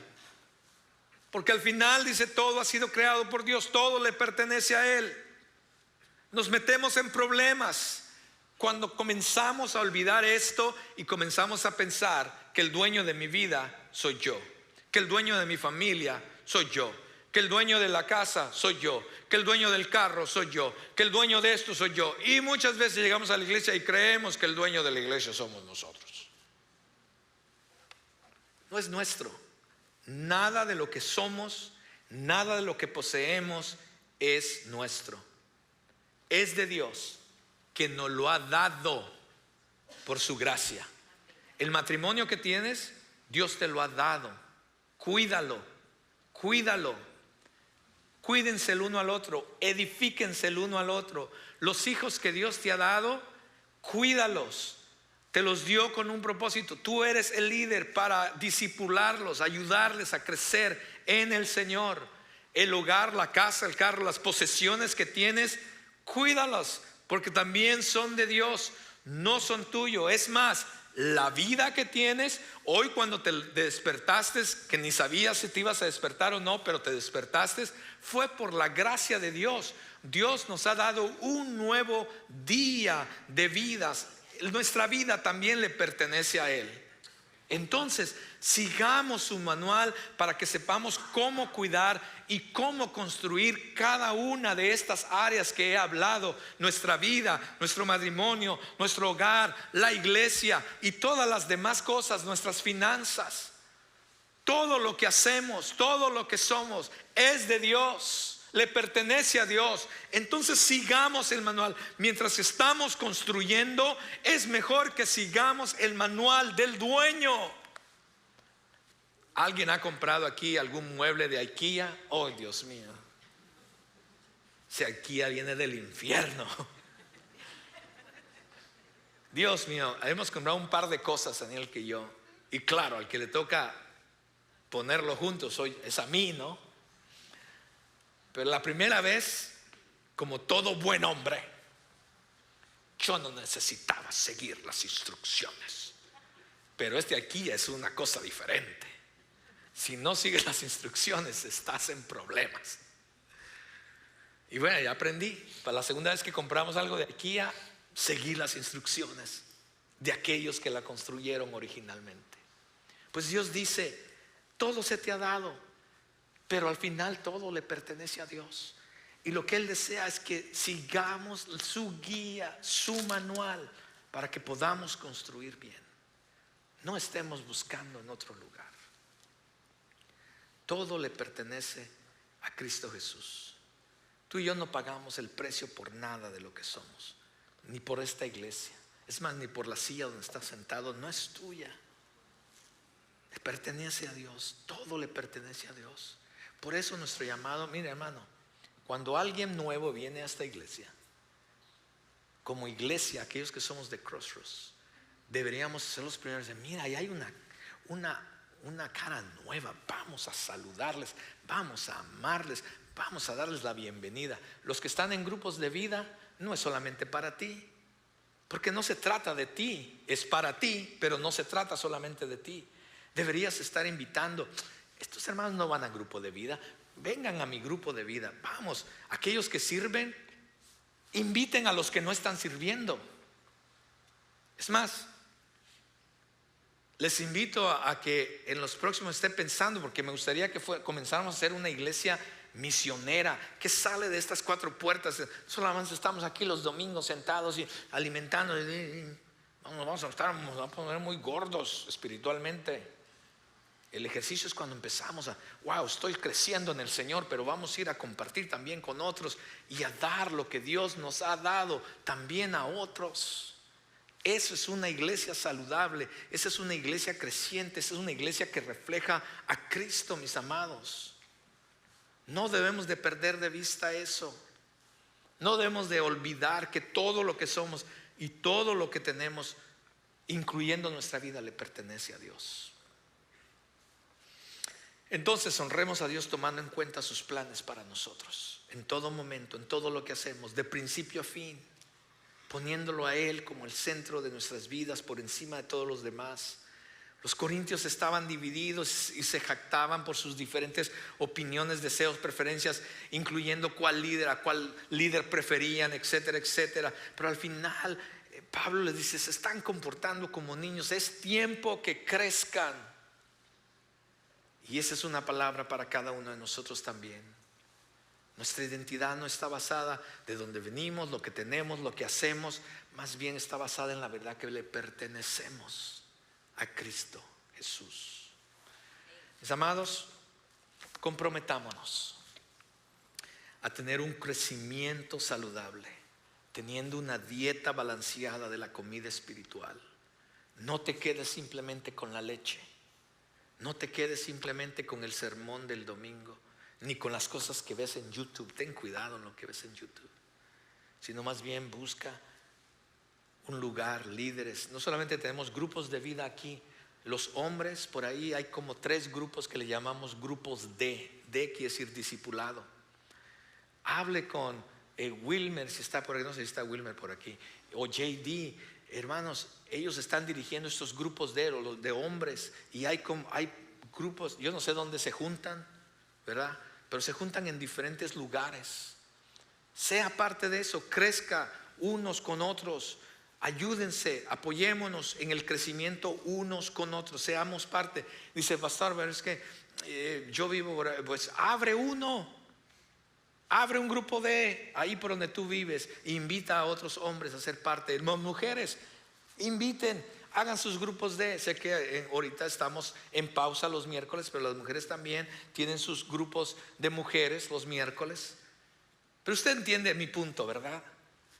[SPEAKER 1] Porque al final dice, todo ha sido creado por Dios, todo le pertenece a Él. Nos metemos en problemas cuando comenzamos a olvidar esto y comenzamos a pensar que el dueño de mi vida soy yo, que el dueño de mi familia soy yo, que el dueño de la casa soy yo, que el dueño del carro soy yo, que el dueño de esto soy yo. Y muchas veces llegamos a la iglesia y creemos que el dueño de la iglesia somos nosotros. No es nuestro. Nada de lo que somos, nada de lo que poseemos es nuestro. Es de Dios, que nos lo ha dado por su gracia. El matrimonio que tienes, Dios te lo ha dado. Cuídalo, cuídalo. Cuídense el uno al otro, edifíquense el uno al otro. Los hijos que Dios te ha dado, cuídalos. Te los dio con un propósito. Tú eres el líder para discipularlos, ayudarles a crecer en el Señor. El hogar, la casa, el carro, las posesiones que tienes, cuídalas, porque también son de Dios, no son tuyos. Es más, la vida que tienes, hoy cuando te despertaste, que ni sabías si te ibas a despertar o no, pero te despertaste, fue por la gracia de Dios. Dios nos ha dado un nuevo día de vidas. Nuestra vida también le pertenece a Él. Entonces, sigamos su manual para que sepamos cómo cuidar y cómo construir cada una de estas áreas que he hablado: nuestra vida, nuestro matrimonio, nuestro hogar, la iglesia y todas las demás cosas, nuestras finanzas. Todo lo que hacemos, todo lo que somos es de Dios. le pertenece a Dios. Entonces sigamos el manual. Mientras estamos construyendo, es mejor que sigamos el manual del dueño. ¿Alguien ha comprado aquí algún mueble de IKEA? Oh, Dios mío, si IKEA viene del infierno. Dios mío, hemos comprado un par de cosas, Daniel, que yo. Y claro, al que le toca ponerlo juntos hoy es a mí, ¿no? Pero la primera vez, como todo buen hombre, yo no necesitaba seguir las instrucciones. Pero aquí es una cosa diferente. Si no sigues las instrucciones, estás en problemas. Y bueno, ya aprendí. Para la segunda vez que compramos algo de IKEA, seguí las instrucciones de aquellos que la construyeron originalmente. Pues Dios dice, todo se te ha dado, pero al final todo le pertenece a Dios. Y lo que Él desea es que sigamos su guía, su manual, para que podamos construir bien. No estemos buscando en otro lugar. Todo le pertenece a Cristo Jesús. Tú y yo no pagamos el precio por nada de lo que somos, ni por esta iglesia. Es más, ni por la silla donde estás sentado. No es tuya. Le pertenece a Dios. Todo le pertenece a Dios. Por eso nuestro llamado, mire hermano, cuando alguien nuevo viene a esta iglesia, como iglesia, aquellos que somos de Crossroads, deberíamos ser los primeros de, mira, ahí hay una cara nueva, vamos a saludarles, vamos a amarles, vamos a darles la bienvenida. Los que están en grupos de vida, no es solamente para ti, porque no se trata de ti, es para ti, pero no se trata solamente de ti. Deberías estar invitando, estos hermanos no van a grupo de vida, vengan a mi grupo de vida. Vamos, aquellos que sirven, inviten a los que no están sirviendo. Es más, les invito a que en los próximos esté pensando, porque me gustaría que comenzáramos a hacer una iglesia misionera que sale de estas cuatro puertas. Solamente estamos aquí los domingos sentados y alimentando. Vamos a poner muy gordos espiritualmente. El ejercicio es cuando empezamos wow, estoy creciendo en el Señor, pero vamos a ir a compartir también con otros y a dar lo que Dios nos ha dado también a otros. Eso es una iglesia saludable. Esa es una iglesia creciente. Esa es una iglesia que refleja a Cristo, mis amados. No debemos de perder de vista eso. No debemos de olvidar que todo lo que somos y todo lo que tenemos, incluyendo nuestra vida, le pertenece a Dios. Entonces honremos a Dios tomando en cuenta sus planes para nosotros, en todo momento, en todo lo que hacemos, de principio a fin, poniéndolo a Él como el centro de nuestras vidas por encima de todos los demás. Los corintios estaban divididos y se jactaban por sus diferentes opiniones, deseos, preferencias, incluyendo a cuál líder preferían, etcétera, etcétera. Pero al final Pablo les dice, se están comportando como niños, es tiempo que crezcan. Y esa es una palabra para cada uno de nosotros también. Nuestra identidad no está basada de dónde venimos, lo que tenemos, lo que hacemos. Más bien está basada en la verdad que le pertenecemos a Cristo Jesús. Mis amados, comprometámonos a tener un crecimiento saludable, teniendo una dieta balanceada de la comida espiritual. No te quedes simplemente con la leche. No te quedes simplemente con el sermón del domingo, ni con las cosas que ves en YouTube. Ten cuidado en lo que ves en YouTube, sino más bien busca un lugar, líderes. No solamente tenemos grupos de vida aquí. Los hombres, por ahí hay como 3 grupos que le llamamos grupos D. D quiere decir discipulado. Hable con Wilmer, si está por aquí, no sé si está Wilmer por aquí, o JD. Hermanos, ellos están dirigiendo estos grupos de hombres, y hay grupos, yo no sé dónde se juntan, ¿verdad? Pero se juntan en diferentes lugares. Sea parte de eso, crezca unos con otros, ayúdense, apoyémonos en el crecimiento unos con otros, seamos parte. Dice, pastor, pero es que yo vivo, pues abre un grupo de ahí por donde tú vives, invita a otros hombres a ser parte. Mujeres, inviten, hagan sus grupos de. Sé que ahorita estamos en pausa los miércoles, pero las mujeres también tienen sus grupos de mujeres los miércoles. Pero usted entiende mi punto, ¿verdad?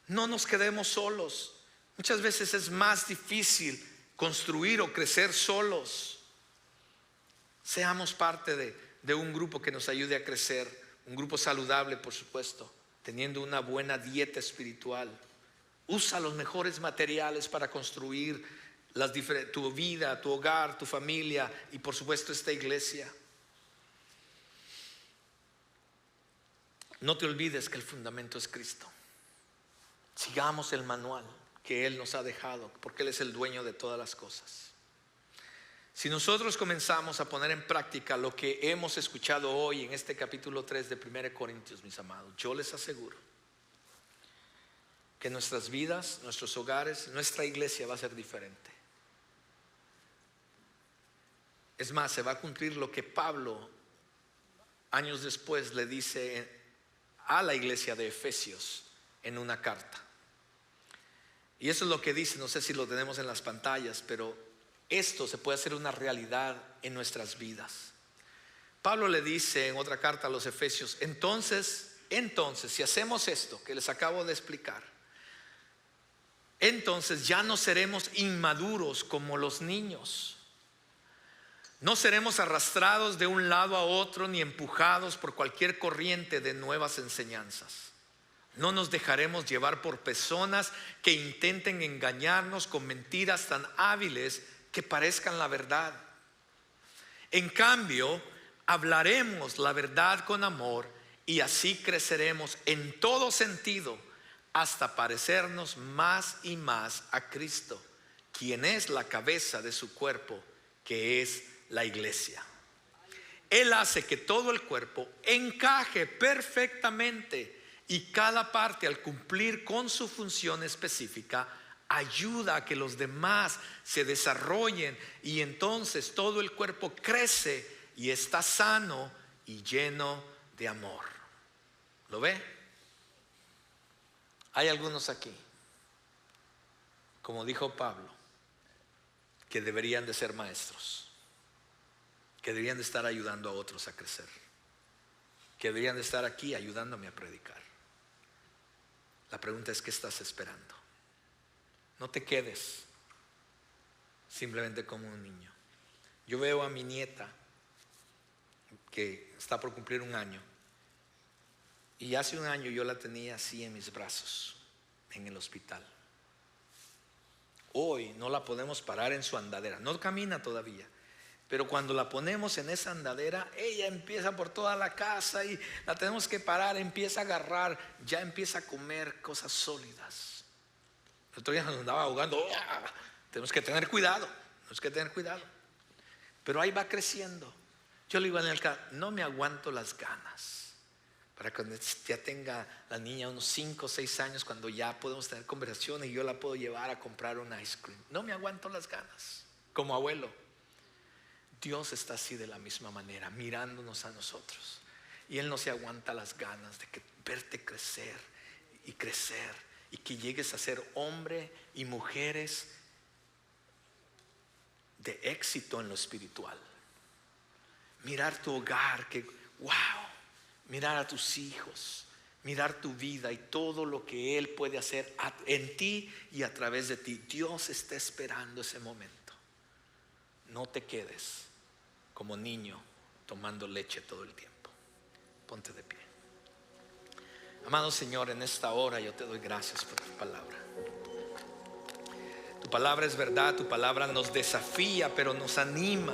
[SPEAKER 1] No nos quedemos solos. Muchas veces es más difícil construir o crecer solos. Seamos parte de un grupo que nos ayude a crecer, un grupo saludable, por supuesto, teniendo una buena dieta espiritual. Usa los mejores materiales para construir tu vida, tu hogar, tu familia y por supuesto esta iglesia. No te olvides que el fundamento es Cristo. Sigamos el manual que Él nos ha dejado, porque Él es el dueño de todas las cosas. Si nosotros comenzamos a poner en práctica lo que hemos escuchado hoy en este capítulo 3 de 1 Corintios, mis amados, yo les aseguro que nuestras vidas, nuestros hogares, nuestra iglesia va a ser diferente. Es más, se va a cumplir lo que Pablo años después le dice a la iglesia de Efesios en una carta. Y eso es lo que dice, no sé si lo tenemos en las pantallas, pero esto se puede hacer una realidad en nuestras vidas. Pablo le dice en otra carta a los Efesios, entonces, si hacemos esto que les acabo de explicar, entonces ya no seremos inmaduros como los niños. No seremos arrastrados de un lado a otro ni empujados por cualquier corriente de nuevas enseñanzas. No nos dejaremos llevar por personas que intenten engañarnos con mentiras tan hábiles que parezcan la verdad. En cambio, hablaremos la verdad con amor y así creceremos en todo sentido hasta parecernos más y más a Cristo, quien es la cabeza de su cuerpo, que es la iglesia. Él hace que todo el cuerpo encaje perfectamente y cada parte, al cumplir con su función específica, ayuda a que los demás se desarrollen y entonces todo el cuerpo crece y está sano y lleno de amor. ¿Lo ve? Hay algunos aquí, como dijo Pablo, que deberían de ser maestros, que deberían de estar ayudando a otros a crecer, que deberían de estar aquí ayudándome a predicar. La pregunta es, ¿qué estás esperando? No te quedes simplemente como un niño. Yo veo a mi nieta que está por cumplir 1 año, y hace 1 año yo la tenía así en mis brazos en el hospital. Hoy no la podemos parar en su andadera, no camina todavía, pero cuando la ponemos en esa andadera, ella empieza por toda la casa y la tenemos que parar, empieza a agarrar, ya empieza a comer cosas sólidas. El otro día nos andaba ahogando. Tenemos que tener cuidado, pero ahí va creciendo. Yo le digo en el carro, no me aguanto las ganas para cuando ya tenga la niña unos 5 o 6 años, cuando ya podemos tener conversaciones y yo la puedo llevar a comprar un ice cream. No me aguanto las ganas como abuelo. Dios está así de la misma manera, mirándonos a nosotros, y Él no se aguanta las ganas de verte crecer y crecer, y que llegues a ser hombre y mujeres de éxito en lo espiritual. Mirar tu hogar, que wow, mirar a tus hijos, mirar tu vida y todo lo que Él puede hacer en ti y a través de ti. Dios está esperando ese momento. No te quedes como niño tomando leche todo el tiempo. Ponte de pie. Amado Señor, en esta hora yo te doy gracias por tu palabra. Tu palabra es verdad, tu palabra nos desafía, pero nos anima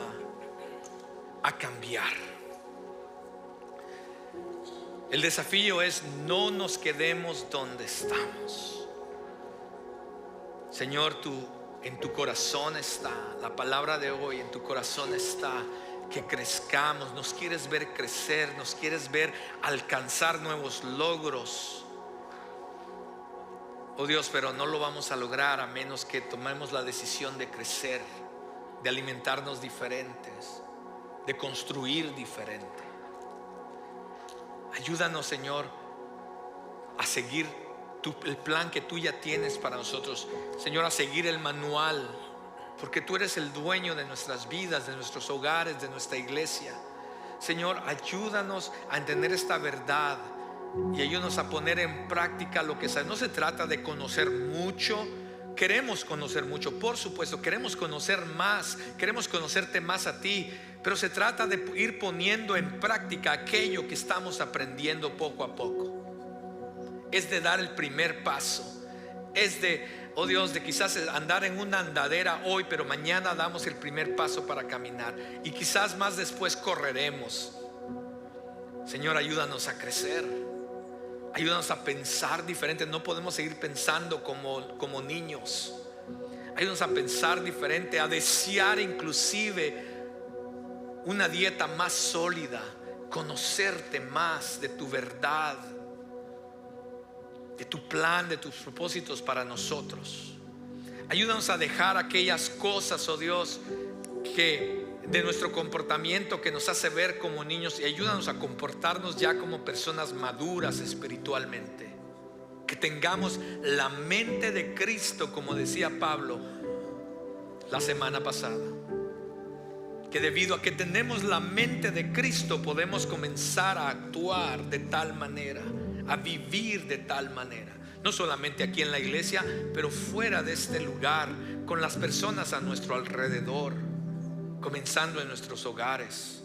[SPEAKER 1] a cambiar. El desafío es: no nos quedemos donde estamos. Señor, en tu corazón está la palabra de hoy, en tu corazón está que crezcamos. Nos quieres ver crecer, nos quieres ver alcanzar nuevos logros. Oh Dios, pero no lo vamos a lograr a menos que tomemos la decisión de crecer, de alimentarnos diferentes, de construir diferente. Ayúdanos, Señor, a seguir el plan que tú ya tienes para nosotros. Señor, a seguir el manual, porque tú eres el dueño de nuestras vidas, de nuestros hogares, de nuestra iglesia. Señor, ayúdanos a entender esta verdad, y ayúdanos a poner en práctica lo que sabes. No se trata de conocer mucho. Queremos conocer mucho, por supuesto, queremos conocer más, queremos conocerte más a ti, pero se trata de ir poniendo en práctica aquello que estamos aprendiendo poco a poco. Es de dar el primer paso. Es de, oh Dios, de quizás andar en una andadera hoy, pero mañana damos el primer paso para caminar, y quizás más después correremos. Señor, ayúdanos a crecer. Ayúdanos a pensar diferente. No podemos seguir pensando como niños. Ayúdanos a pensar diferente, a desear inclusive una dieta más sólida, conocerte más de tu verdad, de tu plan, de tus propósitos para nosotros. Ayúdanos a dejar aquellas cosas, oh Dios, que de nuestro comportamiento que nos hace ver como niños, y ayúdanos a comportarnos ya como personas maduras espiritualmente. Que tengamos la mente de Cristo, como decía Pablo la semana pasada. Que debido a que tenemos la mente de Cristo, podemos comenzar a actuar de tal manera, a vivir de tal manera. No solamente aquí en la iglesia, pero fuera de este lugar, con las personas a nuestro alrededor. Comenzando en nuestros hogares,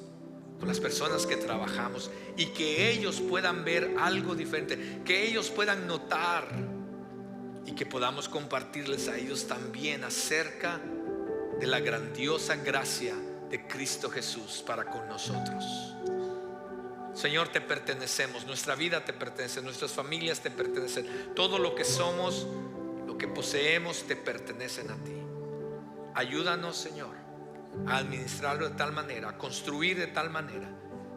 [SPEAKER 1] con las personas que trabajamos, y que ellos puedan ver algo diferente, que ellos puedan notar, y que podamos compartirles a ellos también acerca de la grandiosa gracia de Cristo Jesús para con nosotros. Señor, te pertenecemos, nuestra vida te pertenece, nuestras familias te pertenecen, todo lo que somos, lo que poseemos te pertenecen a ti. Ayúdanos, Señor, a administrarlo de tal manera, a construir de tal manera,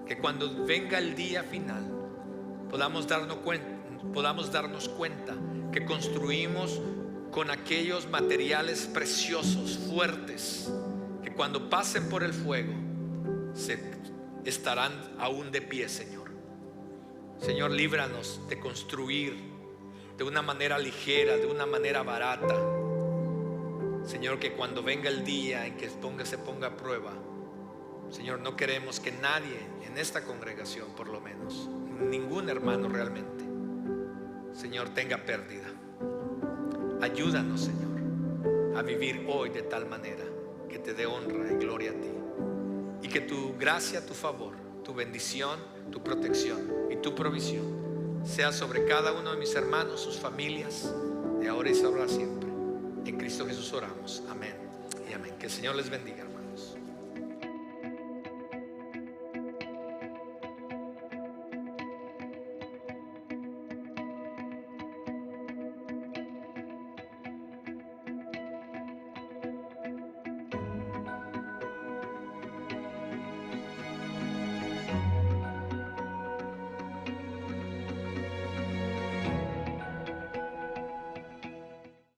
[SPEAKER 1] que cuando venga el día final podamos darnos cuenta que construimos con aquellos materiales preciosos, fuertes, que cuando pasen por el fuego estarán aún de pie, Señor. Señor, líbranos de construir de una manera ligera, de una manera barata. Señor, que cuando venga el día en que se ponga a prueba, Señor, no queremos que nadie en esta congregación, por lo menos, ningún hermano realmente, Señor, tenga pérdida. Ayúdanos, Señor, a vivir hoy de tal manera que te dé honra y gloria a ti, y que tu gracia, tu favor, tu bendición, tu protección y tu provisión sea sobre cada uno de mis hermanos, sus familias, de ahora y ahora siempre. En Cristo Jesús oramos. Amén y amén. Que el Señor les bendiga, hermanos.